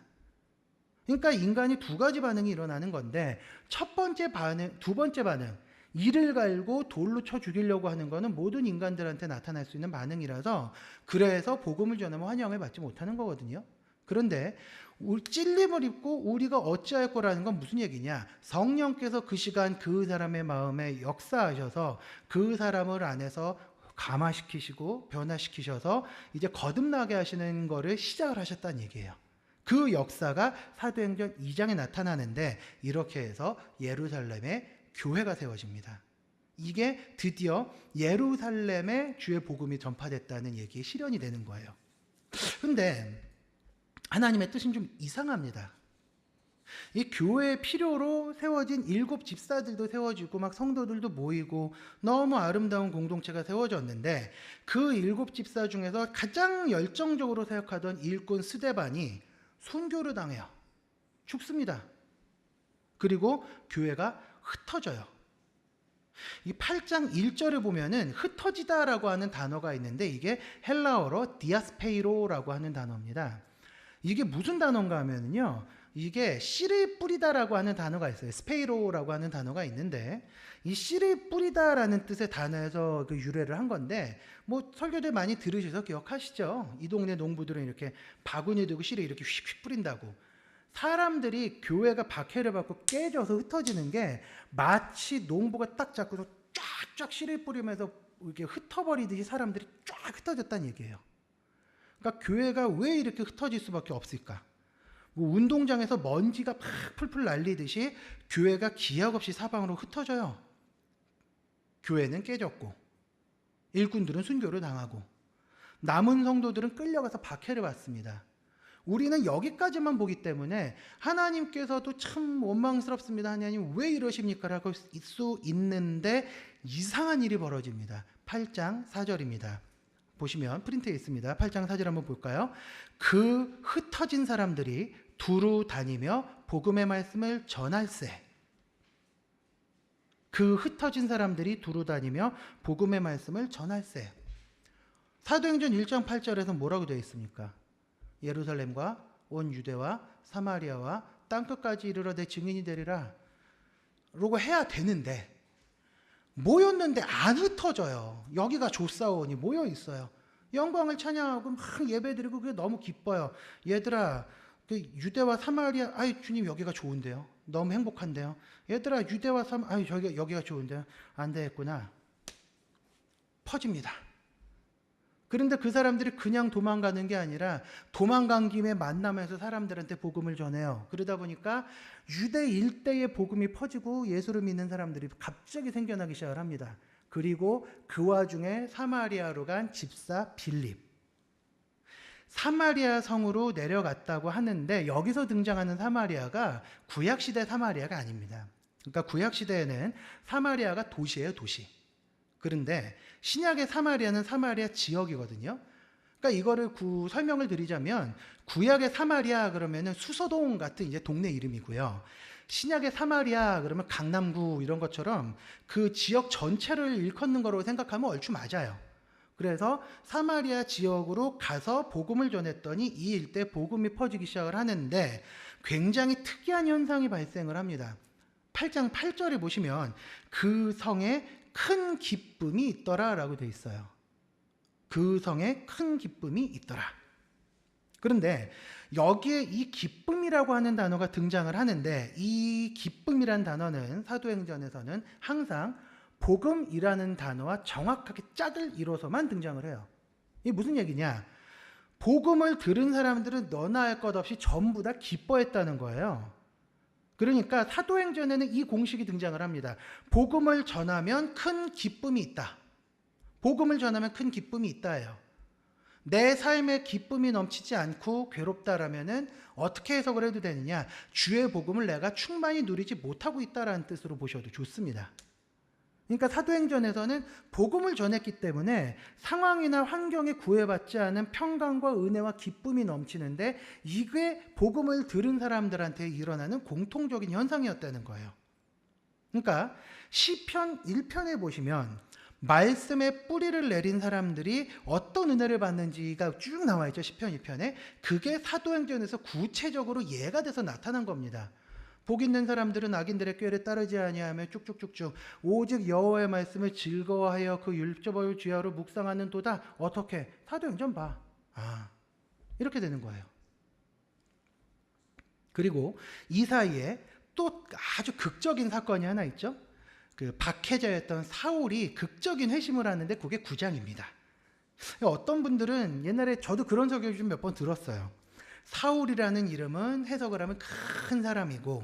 A: 그러니까 인간이 두 가지 반응이 일어나는 건데 첫 번째 반응, 두 번째 반응, 이를 갈고 돌로 쳐 죽이려고 하는 것은 모든 인간들한테 나타날 수 있는 반응이라서 그래서 복음을 전하면 환영을 받지 못하는 거거든요. 그런데 찔림을 입고 우리가 어찌할 거라는 건 무슨 얘기냐? 성령께서 그 시간 그 사람의 마음에 역사하셔서 그 사람을 안에서 감화시키시고 변화시키셔서 이제 거듭나게 하시는 거를 시작을 하셨다는 얘기예요. 그 역사가 사도행전 2장에 나타나는데 이렇게 해서 예루살렘에 교회가 세워집니다. 이게 드디어 예루살렘에 주의 복음이 전파됐다는 얘기의 실현이 되는 거예요. 근데 하나님의 뜻은 좀 이상합니다. 이 교회의 필요로 세워진 7 집사들도 세워지고 막 성도들도 모이고 너무 아름다운 공동체가 세워졌는데 그 7 집사 중에서 가장 열정적으로 사역하던 일꾼 스데반이 순교를 당해요. 죽습니다. 그리고 교회가 흩어져요. 이 8장 1절을 보면은 흩어지다라고 하는 단어가 있는데 이게 헬라어로 디아스페이로라고 하는 단어입니다. 이게 무슨 단어인가 하면요, 이게 씨를 뿌리다라고 하는 단어가 있어요. 스페이로라고 하는 단어가 있는데 이 씨를 뿌리다라는 뜻의 단어에서 그 유래를 한 건데, 뭐 설교들 많이 들으셔서 기억하시죠? 이 동네 농부들은 이렇게 바구니 들고 씨를 이렇게 휙휙 뿌린다고. 사람들이 교회가 박해를 받고 깨져서 흩어지는 게 마치 농부가 딱 잡고서 쫙쫙 씨를 뿌리면서 이렇게 흩어버리듯이 사람들이 쫙 흩어졌다는 얘기예요. 그러니까 교회가 왜 이렇게 흩어질 수밖에 없을까? 뭐 운동장에서 먼지가 팍 풀풀 날리듯이 교회가 기약 없이 사방으로 흩어져요. 교회는 깨졌고 일꾼들은 순교를 당하고 남은 성도들은 끌려가서 박해를 받습니다. 우리는 여기까지만 보기 때문에 하나님께서도 참 원망스럽습니다. 하나님 왜 이러십니까? 라고 할 수 있는데 이상한 일이 벌어집니다. 8장 4절입니다. 보시면 프린트에 있습니다. 8장 4절 한번 볼까요? 그 흩어진 사람들이 두루 다니며 복음의 말씀을 전할세. 그 흩어진 사람들이 두루 다니며 복음의 말씀을 전할세. 사도행전 1장 8절에서 뭐라고 되어 있습니까? 예루살렘과 온 유대와 사마리아와 땅끝까지 이르러 내 증인이 되리라 라고 해야 되는데 모였는데 안 흩어져요. 여기가 조사원이 모여 있어요. 영광을 찬양하고 막 예배드리고 그게 너무 기뻐요. 얘들아 그 유대와 사마리아 아이 주님 여기가 좋은데요. 너무 행복한데요. 얘들아 유대와 아이 여기가 좋은데요. 안 되겠구나. 퍼집니다. 그런데 그 사람들이 그냥 도망가는 게 아니라 도망간 김에 만나면서 사람들한테 복음을 전해요. 그러다 보니까 유대 일대의 복음이 퍼지고 예수를 믿는 사람들이 갑자기 생겨나기 시작을 합니다. 그리고 그 와중에 사마리아로 간 집사 빌립. 사마리아 성으로 내려갔다고 하는데 여기서 등장하는 사마리아가 구약시대 사마리아가 아닙니다. 그러니까 구약시대에는 사마리아가 도시예요, 도시. 그런데 신약의 사마리아는 사마리아 지역이거든요. 그러니까 이거를 설명을 드리자면 구약의 사마리아 그러면은 수서동 같은 이제 동네 이름이고요. 신약의 사마리아 그러면 강남구 이런 것처럼 그 지역 전체를 일컫는 거라고 생각하면 얼추 맞아요. 그래서 사마리아 지역으로 가서 복음을 전했더니 이 일대 복음이 퍼지기 시작을 하는데 굉장히 특이한 현상이 발생을 합니다. 8장 8절에 보시면 그 성에 큰 기쁨이 있더라 라고 되어 있어요. 그 성에 큰 기쁨이 있더라. 그런데 여기에 이 기쁨이라고 하는 단어가 등장을 하는데 이 기쁨이란 단어는 사도행전에서는 항상 복음이라는 단어와 정확하게 짝을 이뤄서만 등장을 해요. 이게 무슨 얘기냐? 복음을 들은 사람들은 너나 할 것 없이 전부 다 기뻐했다는 거예요. 그러니까 사도행전에는 이 공식이 등장을 합니다. 복음을 전하면 큰 기쁨이 있다. 복음을 전하면 큰 기쁨이 있다예요. 내 삶에 기쁨이 넘치지 않고 괴롭다라면은 어떻게 해석을 해도 되느냐? 주의 복음을 내가 충만히 누리지 못하고 있다라는 뜻으로 보셔도 좋습니다. 그러니까 사도행전에서는 복음을 전했기 때문에 상황이나 환경에 구애받지 않은 평강과 은혜와 기쁨이 넘치는데 이게 복음을 들은 사람들한테 일어나는 공통적인 현상이었다는 거예요. 그러니까 시편 1편에 보시면 말씀에 뿌리를 내린 사람들이 어떤 은혜를 받는지가 쭉 나와 있죠. 시편 1편에. 그게 사도행전에서 구체적으로 예가 돼서 나타난 겁니다. 복 있는 사람들은 악인들의 꾀를 따르지 아니하며 쭉쭉쭉쭉 오직 여호와의 말씀을 즐거워하여 그 율법을 주야로 묵상하는 도다. 어떻게? 사도행전 봐. 이렇게 되는 거예요. 그리고 이 사이에 또 아주 극적인 사건이 하나 있죠. 그 박해자였던 사울이 극적인 회심을 하는데 그게 9장입니다. 어떤 분들은 옛날에 저도 그런 설교를 좀 몇 번 들었어요. 사울이라는 이름은 해석을 하면 큰 사람이고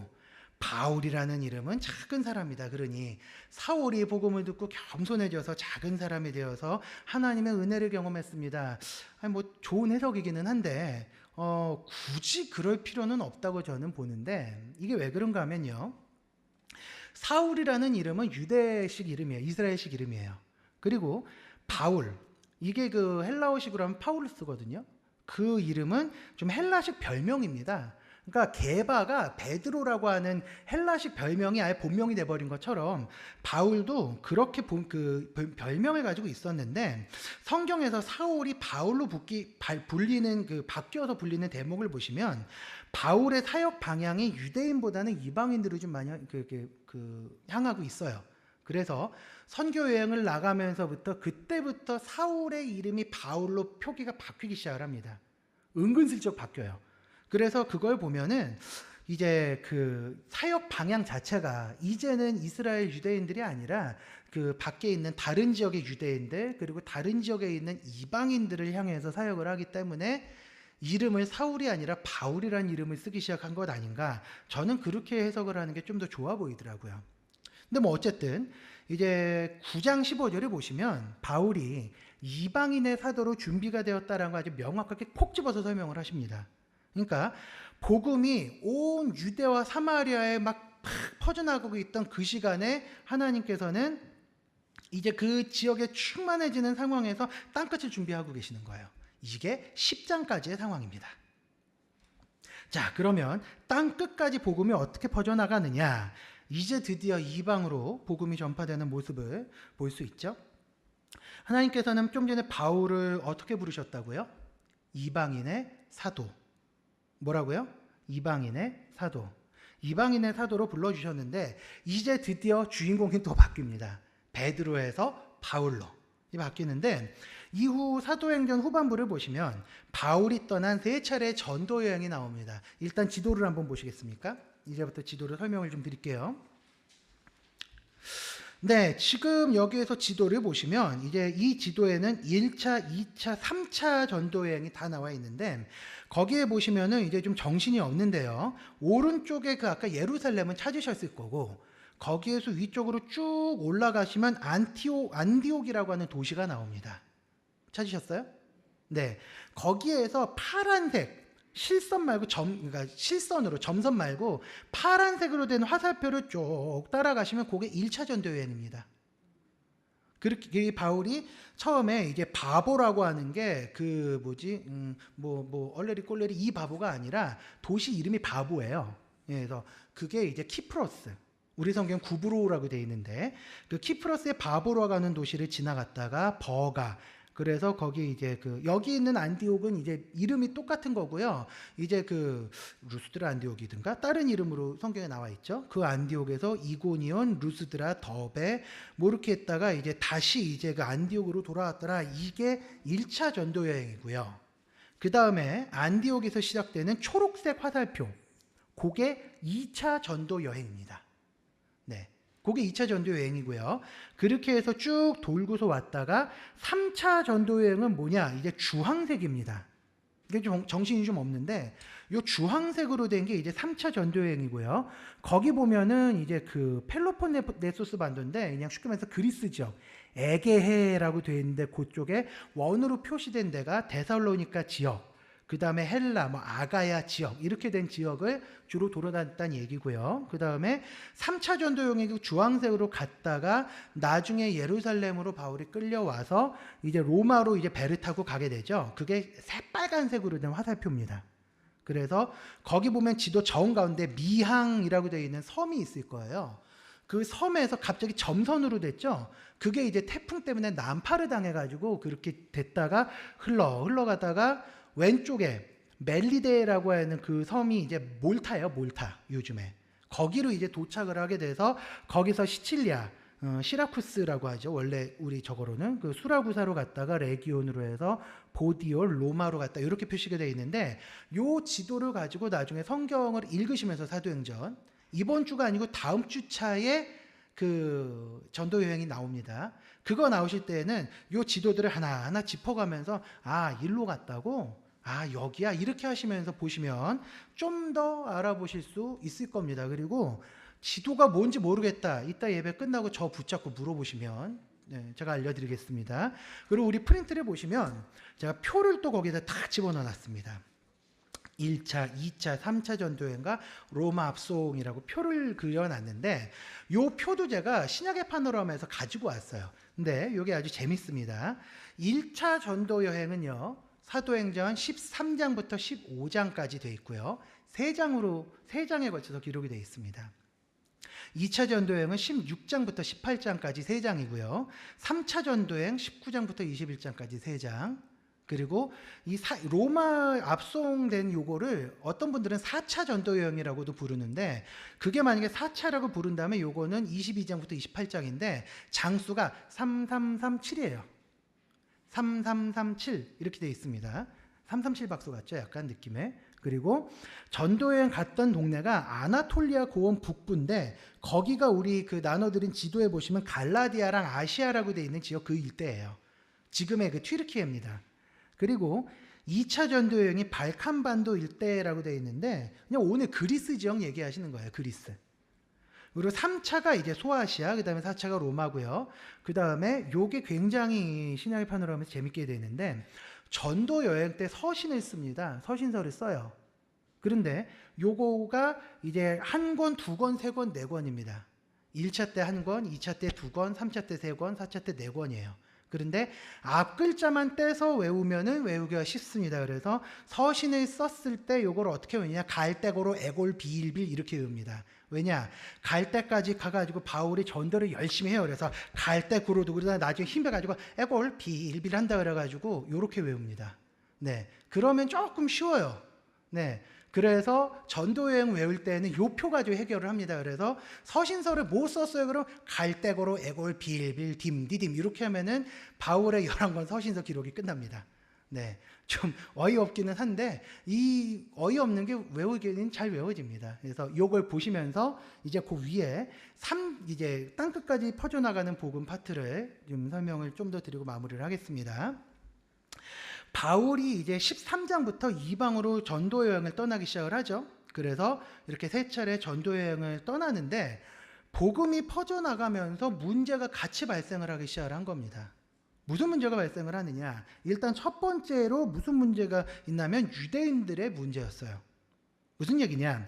A: 바울이라는 이름은 작은 사람이다. 그러니 사울이 복음을 듣고 겸손해져서 작은 사람이 되어서 하나님의 은혜를 경험했습니다. 뭐 좋은 해석이기는 한데 굳이 그럴 필요는 없다고 저는 보는데 이게 왜 그런가 하면요. 사울이라는 이름은 유대식 이름이에요. 이스라엘식 이름이에요. 그리고 바울, 이게 그 헬라어식으로 하면 파울루스거든요. 그 이름은 좀 헬라식 별명입니다. 그러니까 게바가 베드로라고 하는 헬라식 별명이 아예 본명이 돼버린 것처럼 바울도 그렇게 그 별명을 가지고 있었는데 성경에서 사울이 바울로 불리는 그 바뀌어서 불리는 대목을 보시면 바울의 사역 방향이 유대인보다는 이방인들을 좀 많이 향하고 있어요. 그래서 선교 여행을 나가면서부터 그때부터 사울의 이름이 바울로 표기가 바뀌기 시작을 합니다. 은근슬쩍 바뀌어요. 그래서 그걸 보면은 이제 그 사역 방향 자체가 이제는 이스라엘 유대인들이 아니라 그 밖에 있는 다른 지역의 유대인들 그리고 다른 지역에 있는 이방인들을 향해서 사역을 하기 때문에 이름을 사울이 아니라 바울이라는 이름을 쓰기 시작한 것 아닌가. 저는 그렇게 해석을 하는 게 좀 더 좋아 보이더라고요. 근데 뭐 어쨌든 이제 9장 15절에 보시면 바울이 이방인의 사도로 준비가 되었다라는 거 아주 명확하게 콕 집어서 설명을 하십니다. 그러니까 복음이 온 유대와 사마리아에 막 퍼져나가고 있던 그 시간에 하나님께서는 이제 그 지역에 충만해지는 상황에서 땅끝을 준비하고 계시는 거예요. 이게 10장까지의 상황입니다. 자, 그러면 땅끝까지 복음이 어떻게 퍼져나가느냐? 이제 드디어 이방으로 복음이 전파되는 모습을 볼 수 있죠. 하나님께서는 좀 전에 바울을 어떻게 부르셨다고요? 이방인의 사도. 뭐라고요? 이방인의 사도. 이방인의 사도로 불러주셨는데 이제 드디어 주인공이 또 바뀝니다. 베드로에서 바울로 바뀌는데 이후 사도행전 후반부를 보시면 바울이 떠난 3차례 전도 여행이 나옵니다. 일단 지도를 한번 보시겠습니까? 이제부터 지도를 설명을 좀 드릴게요. 네, 지금 여기에서 지도를 보시면 이제 이 지도에는 1차, 2차, 3차 전도 여행이 다 나와 있는데 거기에 보시면은 이제 좀 정신이 없는데요. 오른쪽에 그 아까 예루살렘은 찾으셨을 거고 거기에서 위쪽으로 쭉 올라가시면 안디옥이라고 하는 도시가 나옵니다. 찾으셨어요? 네. 거기에서 파란색 실선 말고 그러니까 실선으로 점선 말고 파란색으로 된 화살표를 쭉 따라가시면 그게 1차 전도 여행입니다. 그렇게 바울이 처음에 이제 바보라고 하는 게 그 뭐지 얼레리 꼴레리 이 바보가 아니라 도시 이름이 바보예요. 그래서 그게 이제 키프로스. 우리 성경 구브로라고 되어 있는데 그 키프로스의 바보라고 하는 도시를 지나갔다가 버가 그래서 거기 이제 그 여기 있는 안디옥은 이제 이름이 똑같은 거고요. 이제 그 루스드라 안디옥이든가 다른 이름으로 성경에 나와 있죠. 그 안디옥에서 이고니온, 루스드라, 더베 뭐 이렇게 했다가 이제 다시 이제 그 안디옥으로 돌아왔더라. 이게 1차 전도 여행이고요. 그 다음에 안디옥에서 시작되는 초록색 화살표, 그게 2차 전도 여행입니다. 네. 그게 2차 전도 여행이고요. 그렇게 해서 쭉 돌고서 왔다가 3차 전도 여행은 뭐냐? 이제 주황색입니다. 이게 좀 정신이 좀 없는데 요 주황색으로 된 게 이제 3차 전도 여행이고요. 거기 보면은 이제 그 펠로폰네소스 반도인데 그냥 쉽게 말해서 그리스 지역 에게해라고 되어 있는데 그쪽에 원으로 표시된 데가 데살로니가 지역 그 다음에 헬라, 아가야 지역 이렇게 된 지역을 주로 돌아다녔다는 얘기고요. 그 다음에 3차 전도 여행이 주황색으로 갔다가 나중에 예루살렘으로 바울이 끌려와서 이제 로마로 이제 배를 타고 가게 되죠. 그게 새빨간색으로 된 화살표입니다. 그래서 거기 보면 지도 정 가운데 미항이라고 되어 있는 섬이 있을 거예요. 그 섬에서 갑자기 점선으로 됐죠. 그게 이제 태풍 때문에 난파를 당해가지고 그렇게 됐다가 흘러가다가 왼쪽에 멜리데라고 하는 그 섬이 이제 몰타예요. 몰타 요즘에 거기로 이제 도착을 하게 돼서 거기서 시칠리아 시라쿠스라고 하죠. 원래 우리 저거로는 그 수라구사로 갔다가 레기온으로 해서 보디올 로마로 갔다 이렇게 표시가 되어 있는데 요 지도를 가지고 나중에 성경을 읽으시면서 사도행전 이번 주가 아니고 다음 주 차에 그 전도 여행이 나옵니다. 그거 나오실 때에는 요 지도들을 하나하나 짚어가면서 일로 갔다고? 여기야? 이렇게 하시면서 보시면 좀 더 알아보실 수 있을 겁니다. 그리고 지도가 뭔지 모르겠다. 이따 예배 끝나고 저 붙잡고 물어보시면 제가 알려드리겠습니다. 그리고 우리 프린트를 보시면 제가 표를 또 거기다 다 집어넣어 놨습니다. 1차, 2차, 3차 전도여행과 로마 압송이라고 표를 그려놨는데 요 표도 제가 신약의 파노라마에서 가지고 왔어요. 근데 이게 아주 재밌습니다. 1차 전도여행은요. 사도행전 13장부터 15장까지 되어 있고요. 3장에 걸쳐서 기록이 되어 있습니다. 2차 전도여행은 16장부터 18장까지 3장이고요. 3차 전도여행 19장부터 21장까지 3장. 그리고 로마 압송된 요거를 어떤 분들은 4차 전도여행이라고도 부르는데, 그게 만약에 4차라고 부른다면 요거는 22장부터 28장인데 장수가 3337이에요. 3337 이렇게 되어 있습니다. 337 박수 같죠? 약간 느낌에. 그리고 전도여행 갔던 동네가 아나톨리아 고원 북부인데, 거기가 우리 그 나눠드린 지도에 보시면 갈라디아랑 아시아라고 되어 있는 지역 그 일대예요. 지금의 그 튀르키예입니다. 그리고 2차 전도여행이 발칸반도 일대라고 되어 있는데, 그냥 오늘 그리스 지역 얘기하시는 거예요. 그리스. 그리고 3차가 이제 소아시아, 그 다음에 4차가 로마고요. 그 다음에 요게 굉장히 신약의 파노라마에서 재밌게 되어 있는데, 전도 여행 때 서신을 씁니다. 서신서를 써요. 그런데 요거가 이제 한 권, 두 권, 세 권, 네 권입니다. 1차 때 한 권, 2차 때 두 권, 3차 때 세 권, 4차 때 네 권이에요. 그런데 앞 글자만 떼서 외우면은 외우기가 쉽습니다. 그래서 서신을 썼을 때 요걸 어떻게 외우냐? 갈대고로 에골 비일빌 이렇게 외웁니다. 왜냐? 갈 때까지 가가지고 바울이 전도를 열심히 해요. 그래서 갈대고로도 그러다 나중에 힘빼가지고 에골 비일빌 한다 그래가지고 요렇게 외웁니다. 네, 그러면 조금 쉬워요. 네. 그래서 전도여행 외울 때는 요 표 가지고 해결을 합니다. 그래서 서신서를 뭐 썼어요? 그럼 갈대고로 에골 비일빌 딤디딤 이렇게 하면은 바울의 11권 서신서 기록이 끝납니다. 네, 좀 어이없기는 한데 이 어이없는 게 외우기는 잘 외워집니다. 그래서 요걸 보시면서 이제 그 위에 이제 땅끝까지 퍼져나가는 복음 파트를 좀 설명을 좀 더 드리고 마무리를 하겠습니다. 바울이 이제 13장부터 이방으로 전도여행을 떠나기 시작을 하죠. 그래서 이렇게 세 차례 전도여행을 떠나는데, 복음이 퍼져나가면서 문제가 같이 발생을 하기 시작을 한 겁니다. 무슨 문제가 발생을 하느냐? 일단 첫 번째로 무슨 문제가 있냐면 유대인들의 문제였어요. 무슨 얘기냐?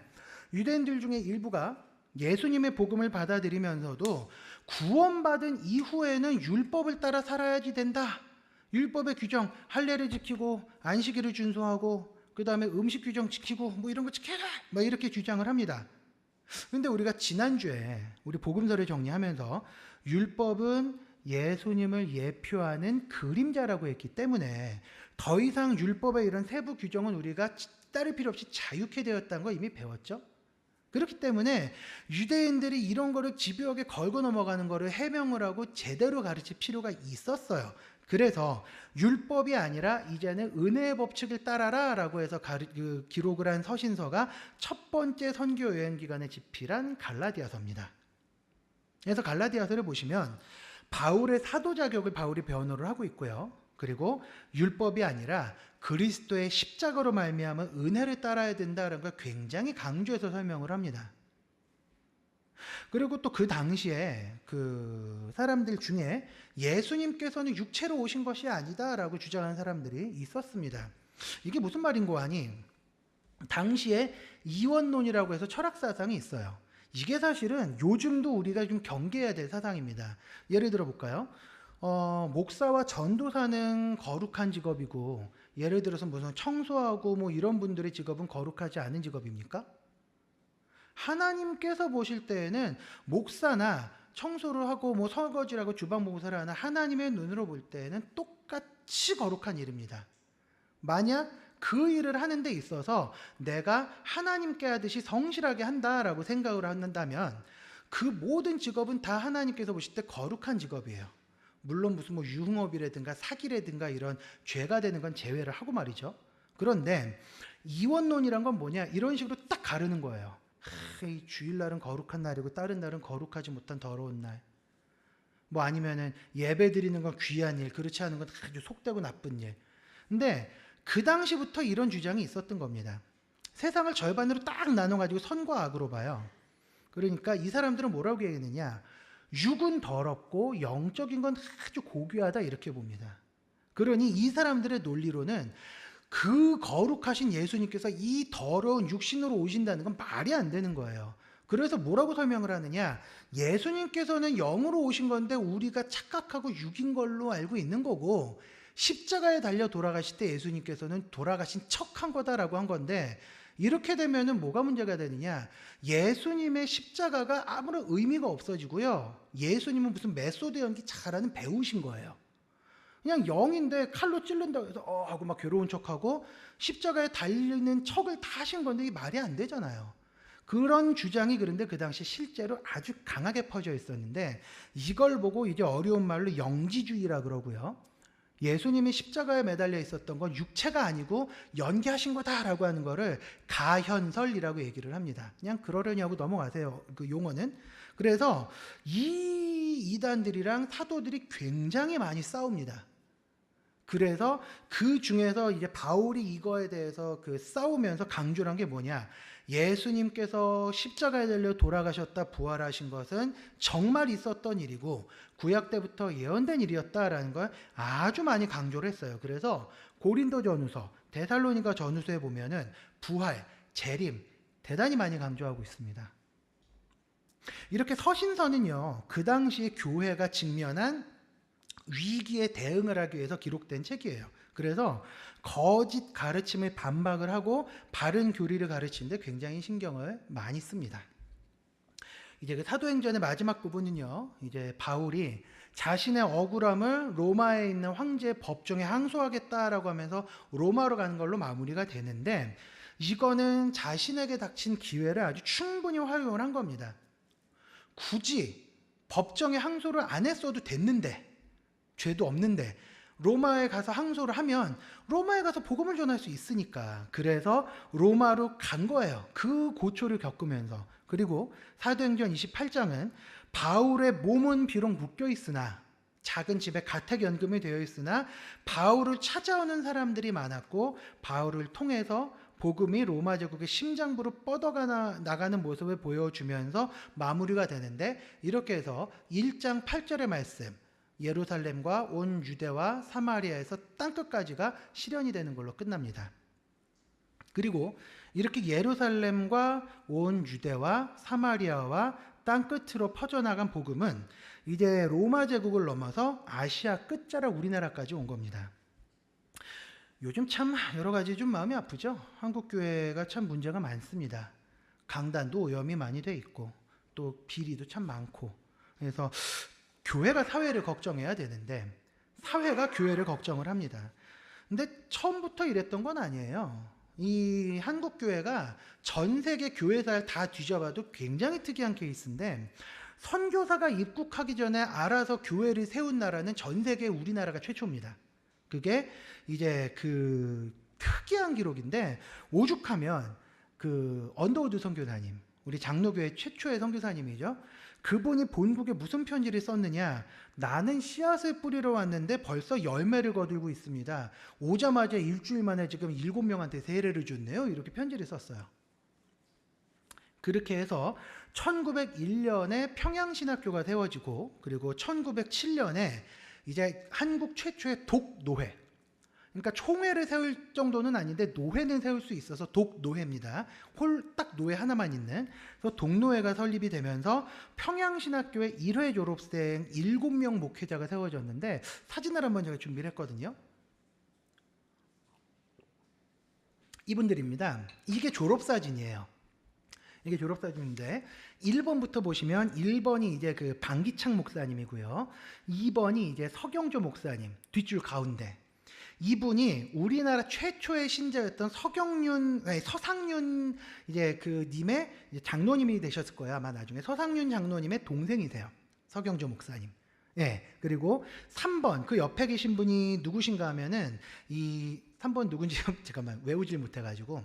A: 유대인들 중에 일부가 예수님의 복음을 받아들이면서도 구원받은 이후에는 율법을 따라 살아야지 된다. 율법의 규정, 할례를 지키고 안식일을 준수하고 그 다음에 음식 규정 지키고 뭐 이런 거 지켜라! 뭐 이렇게 주장을 합니다. 근데 우리가 지난주에 우리 복음서를 정리하면서 율법은 예수님을 예표하는 그림자라고 했기 때문에 더 이상 율법의 이런 세부 규정은 우리가 따를 필요 없이 자유케 되었다는 거 이미 배웠죠? 그렇기 때문에 유대인들이 이런 거를 집요하게 걸고 넘어가는 거를 해명을 하고 제대로 가르칠 필요가 있었어요. 그래서 율법이 아니라 이제는 은혜의 법칙을 따라라 라고 해서 기록을 한 서신서가 첫 번째 선교 여행 기간에 집필한 갈라디아서입니다. 그래서 갈라디아서를 보시면 바울의 사도 자격을 바울이 변호를 하고 있고요. 그리고 율법이 아니라 그리스도의 십자가로 말미암은 은혜를 따라야 된다는 걸 굉장히 강조해서 설명을 합니다. 그리고 또 그 당시에 그 사람들 중에 예수님께서는 육체로 오신 것이 아니다라고 주장하는 사람들이 있었습니다. 이게 무슨 말인고 하니, 당시에 이원론이라고 해서 철학 사상이 있어요. 이게 사실은 요즘도 우리가 좀 경계해야 될 사상입니다. 예를 들어 볼까요? 목사와 전도사는 거룩한 직업이고, 예를 들어서 무슨 청소하고 뭐 이런 분들의 직업은 거룩하지 않은 직업입니까? 하나님께서 보실 때에는 목사나 청소를 하고 뭐 설거지를 하고 주방 봉사를 하는 하나님의 눈으로 볼 때에는 똑같이 거룩한 일입니다. 만약 그 일을 하는 데 있어서 내가 하나님께 하듯이 성실하게 한다라고 생각을 한다면 그 모든 직업은 다 하나님께서 보실 때 거룩한 직업이에요. 물론 무슨 뭐 유흥업이라든가 사기라든가 이런 죄가 되는 건 제외를 하고 말이죠. 그런데 이원론이란 건 뭐냐? 이런 식으로 딱 가르는 거예요. 이 주일날은 거룩한 날이고 다른 날은 거룩하지 못한 더러운 날. 뭐 아니면은 예배 드리는 건 귀한 일, 그렇지 않은 건 아주 속되고 나쁜 일. 근데 그 당시부터 이런 주장이 있었던 겁니다. 세상을 절반으로 딱 나눠가지고 선과 악으로 봐요. 그러니까 이 사람들은 뭐라고 얘기했느냐? 육은 더럽고 영적인 건 아주 고귀하다 이렇게 봅니다. 그러니 이 사람들의 논리로는 그 거룩하신 예수님께서 이 더러운 육신으로 오신다는 건 말이 안 되는 거예요. 그래서 뭐라고 설명을 하느냐? 예수님께서는 영으로 오신 건데 우리가 착각하고 육인 걸로 알고 있는 거고, 십자가에 달려 돌아가실 때 예수님께서는 돌아가신 척한 거다라고 한 건데, 이렇게 되면은 뭐가 문제가 되느냐? 예수님의 십자가가 아무런 의미가 없어지고요. 예수님은 무슨 메소드 연기 잘하는 배우신 거예요. 그냥 영인데 칼로 찔른다고 해서 하고 막 괴로운 척하고 십자가에 달리는 척을 다 하신 건데 이 말이 안 되잖아요. 그런 주장이 그런데 그 당시 실제로 아주 강하게 퍼져 있었는데 이걸 보고 이제 어려운 말로 영지주의라 그러고요. 예수님이 십자가에 매달려 있었던 건 육체가 아니고 연기하신 거다라고 하는 거를 가현설이라고 얘기를 합니다. 그냥 그러려니 하고 넘어가세요. 그 용어는. 그래서 이 이단들이랑 사도들이 굉장히 많이 싸웁니다. 그래서 그 중에서 이제 바울이 이거에 대해서 그 싸우면서 강조를 한 게 뭐냐? 예수님께서 십자가에 달려 돌아가셨다 부활하신 것은 정말 있었던 일이고 구약 때부터 예언된 일이었다라는 걸 아주 많이 강조를 했어요. 그래서 고린도전후서, 데살로니가 전후서에 보면은 부활, 재림 대단히 많이 강조하고 있습니다. 이렇게 서신서는요, 그 당시에 교회가 직면한 위기에 대응을 하기 위해서 기록된 책이에요. 그래서 거짓 가르침을 반박을 하고 바른 교리를 가르치는데 굉장히 신경을 많이 씁니다. 이제 그 사도행전의 마지막 부분은요, 이제 바울이 자신의 억울함을 로마에 있는 황제의 법정에 항소하겠다라고 하면서 로마로 가는 걸로 마무리가 되는데, 이거는 자신에게 닥친 기회를 아주 충분히 활용을 한 겁니다. 굳이 법정에 항소를 안 했어도 됐는데, 죄도 없는데 로마에 가서 항소를 하면 로마에 가서 복음을 전할 수 있으니까, 그래서 로마로 간 거예요. 그 고초를 겪으면서. 그리고 사도행전 28장은 바울의 몸은 비록 묶여 있으나, 작은 집에 가택연금이 되어 있으나 바울을 찾아오는 사람들이 많았고 바울을 통해서 복음이 로마 제국의 심장부로 뻗어가 나가는 모습을 보여주면서 마무리가 되는데, 이렇게 해서 1장 8절의 말씀, 예루살렘과 온 유대와 사마리아에서 땅끝까지가 실현이 되는 걸로 끝납니다. 그리고 이렇게 예루살렘과 온 유대와 사마리아와 땅끝으로 퍼져나간 복음은 이제 로마 제국을 넘어서 아시아 끝자락 우리나라까지 온 겁니다. 요즘 참 여러 가지 좀 마음이 아프죠. 한국 교회가 참 문제가 많습니다. 강단도 오염이 많이 돼 있고 또 비리도 참 많고, 그래서 교회가 사회를 걱정해야 되는데 사회가 교회를 걱정을 합니다. 근데 처음부터 이랬던 건 아니에요. 이 한국 교회가 전 세계 교회사를 다 뒤져봐도 굉장히 특이한 케이스인데, 선교사가 입국하기 전에 알아서 교회를 세운 나라는 전 세계 우리나라가 최초입니다. 그게 이제 그 특이한 기록인데, 오죽하면 그 언더우드 선교사님, 우리 장로교회 최초의 선교사님이죠. 그분이 본국에 무슨 편지를 썼느냐? 나는 씨앗을 뿌리러 왔는데 벌써 열매를 거두고 있습니다. 오자마자 일주일 만에 지금 7명한테 세례를 줬네요. 이렇게 편지를 썼어요. 그렇게 해서 1901년에 평양신학교가 세워지고, 그리고 1907년에 이제 한국 최초의 독노회, 그러니까 총회를 세울 정도는 아닌데 노회는 세울 수 있어서 독노회입니다. 홀딱 노회 하나만 있는. 그래서 독노회가 설립이 되면서 평양신학교의 1회 졸업생 7명 목회자가 세워졌는데, 사진을 한번 제가 준비를 했거든요. 이분들입니다. 이게 졸업사진이에요. 이게 졸업사진인데 1번부터 보시면 1번이 이제 그 방기창 목사님이고요. 2번이 이제 서경조 목사님, 뒷줄 가운데. 이분이 우리나라 최초의 신자였던 서상윤 이제 그 님의 이제 장로님이 되셨을 거예요. 아마 나중에 서상윤 장로님의 동생이세요. 서경조 목사님. 예. 그리고 3번 그 옆에 계신 분이 누구신가 하면은 이 3번 누군지 잠깐만 외우질 못해가지고.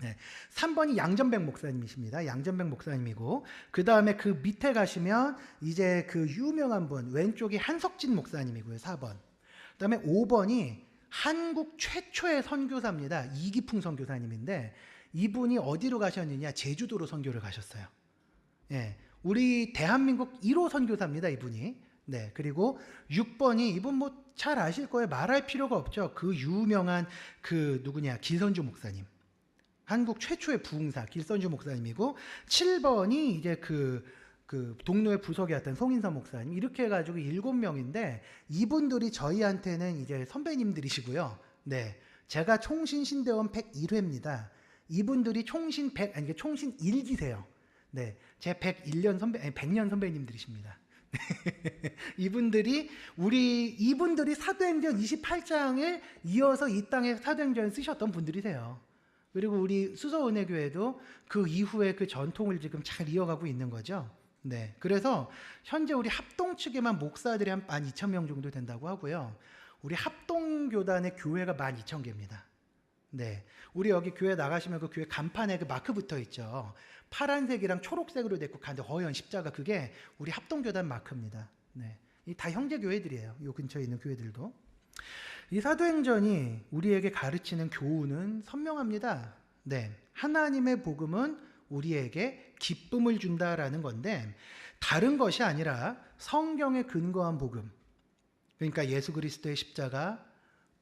A: 네, 3번이 양전백 목사님이십니다. 양전백 목사님이고, 그 다음에 그 밑에 가시면 이제 그 유명한 분 왼쪽이 한석진 목사님이고요. 4번. 그 다음에 5번이 한국 최초의 선교사입니다. 이기풍 선교사님인데, 이분이 어디로 가셨느냐? 제주도로 선교를 가셨어요. 예, 우리 대한민국 1호 선교사입니다. 이분이. 네, 그리고 6번이 이분 뭐 잘 아실 거예요. 말할 필요가 없죠. 그 유명한 그 누구냐? 길선주 목사님. 한국 최초의 부흥사 길선주 목사님이고, 7번이 이제 그 동로의 부석이었던 송인선 목사님. 이렇게 해가지고 7명인데 이분들이 저희한테는 이제 선배님들이시고요. 네, 제가 총신 신대원 101회입니다. 이분들이 총신 100 아니 총신 1기세요. 네, 제 101년 선배 아니 100년 선배님들이십니다. 이분들이 사도행전 28장을 이어서 이 땅에 사도행전을 쓰셨던 분들이세요. 그리고 우리 수서은혜교회도 그 이후에 그 전통을 지금 잘 이어가고 있는 거죠. 네. 그래서 현재 우리 합동 측에만 목사들이 한 12,000명 정도 된다고 하고요. 우리 합동교단의 교회가 12,000개입니다. 네. 우리 여기 교회 나가시면 그 교회 간판에 그 마크 붙어 있죠. 파란색이랑 초록색으로 됐고 가운데 허연 십자가, 그게 우리 합동교단 마크입니다. 네. 이 다 형제 교회들이에요. 요 근처에 있는 교회들도. 이 사도행전이 우리에게 가르치는 교훈은 선명합니다. 네. 하나님의 복음은 우리에게 기쁨을 준다라는 건데, 다른 것이 아니라 성경에 근거한 복음. 그러니까 예수 그리스도의 십자가,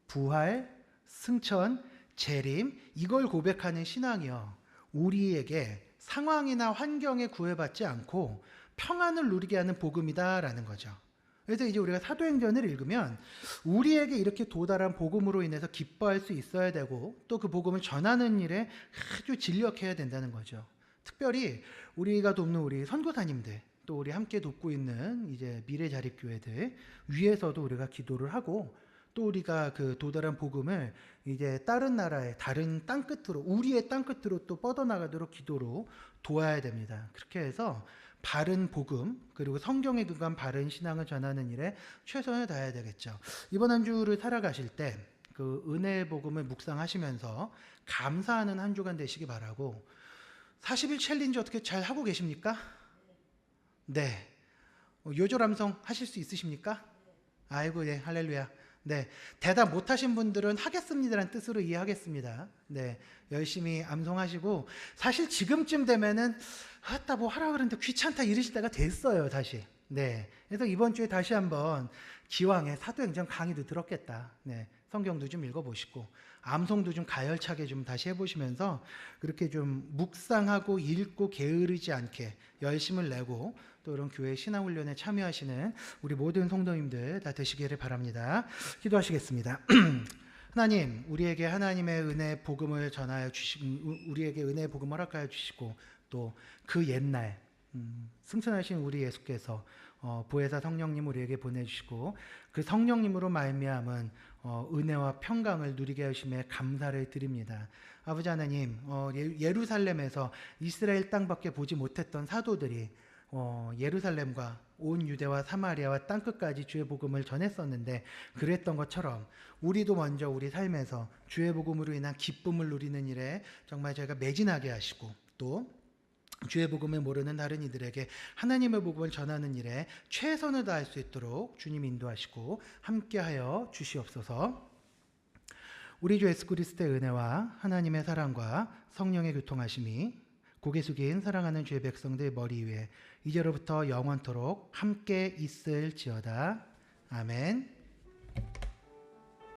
A: 부활, 승천, 재림, 이걸 고백하는 신앙이요, 우리에게 상황이나 환경에 구애받지 않고 평안을 누리게 하는 복음이다라는 거죠. 그래서 이제 우리가 사도행전을 읽으면 우리에게 이렇게 도달한 복음으로 인해서 기뻐할 수 있어야 되고, 또 그 복음을 전하는 일에 아주 진력해야 된다는 거죠. 특별히 우리가 돕는 우리 선교사님들, 또 우리 함께 돕고 있는 이제 미래자립교회들 위해서도 우리가 기도를 하고, 또 우리가 그 도달한 복음을 이제 다른 나라의 다른 땅끝으로, 우리의 땅끝으로 또 뻗어나가도록 기도로 도와야 됩니다. 그렇게 해서 바른 복음, 그리고 성경에 근거한 바른 신앙을 전하는 일에 최선을 다해야 되겠죠. 이번 한 주를 살아가실 때 그 은혜의 복음을 묵상하시면서 감사하는 한 주간 되시기 바라고, 40일 챌린지 어떻게 잘 하고 계십니까? 네. 요절함성 하실 수 있으십니까? 아이고, 예, 할렐루야. 네. 대답 못하신 분들은 하겠습니다라는 뜻으로 이해하겠습니다. 네. 열심히 암송하시고, 사실 지금쯤 되면은, 아따, 뭐 하라 그러는데 귀찮다 이러실 때가 됐어요, 다시. 네. 그래서 이번 주에 다시 한번 기왕에 사도행전 강의도 들었겠다. 네. 성경도 좀 읽어보시고, 암송도 좀 가열차게 좀 다시 해보시면서 그렇게 좀 묵상하고 읽고 게으르지 않게 열심을 내고, 또 이런 교회 신앙훈련에 참여하시는 우리 모든 성도님들 다 되시기를 바랍니다. 기도하시겠습니다. 하나님, 우리에게 하나님의 은혜 복음을 전하여 주시고, 우리에게 은혜의 복음을 허락하여 주시고, 또 그 옛날 승천하신 우리 예수께서 보혜사 성령님 우리에게 보내주시고, 그 성령님으로 말미암은 은혜와 평강을 누리게 하심에 감사를 드립니다. 아버지 하나님, 예루살렘에서 이스라엘 땅밖에 보지 못했던 사도들이 예루살렘과 온 유대와 사마리아와 땅끝까지 주의 복음을 전했었는데, 그랬던 것처럼 우리도 먼저 우리 삶에서 주의 복음으로 인한 기쁨을 누리는 일에 정말 저희가 매진하게 하시고, 또 주의 복음을 모르는 다른 이들에게 하나님의 복음을 전하는 일에 최선을 다할 수 있도록 주님 인도하시고 함께하여 주시옵소서. 우리 주 예수 그리스도의 은혜와 하나님의 사랑과 성령의 교통하심이 고개 숙인 사랑하는 주의 백성들 머리 위에 이제로부터 영원토록 함께 있을지어다. 아멘.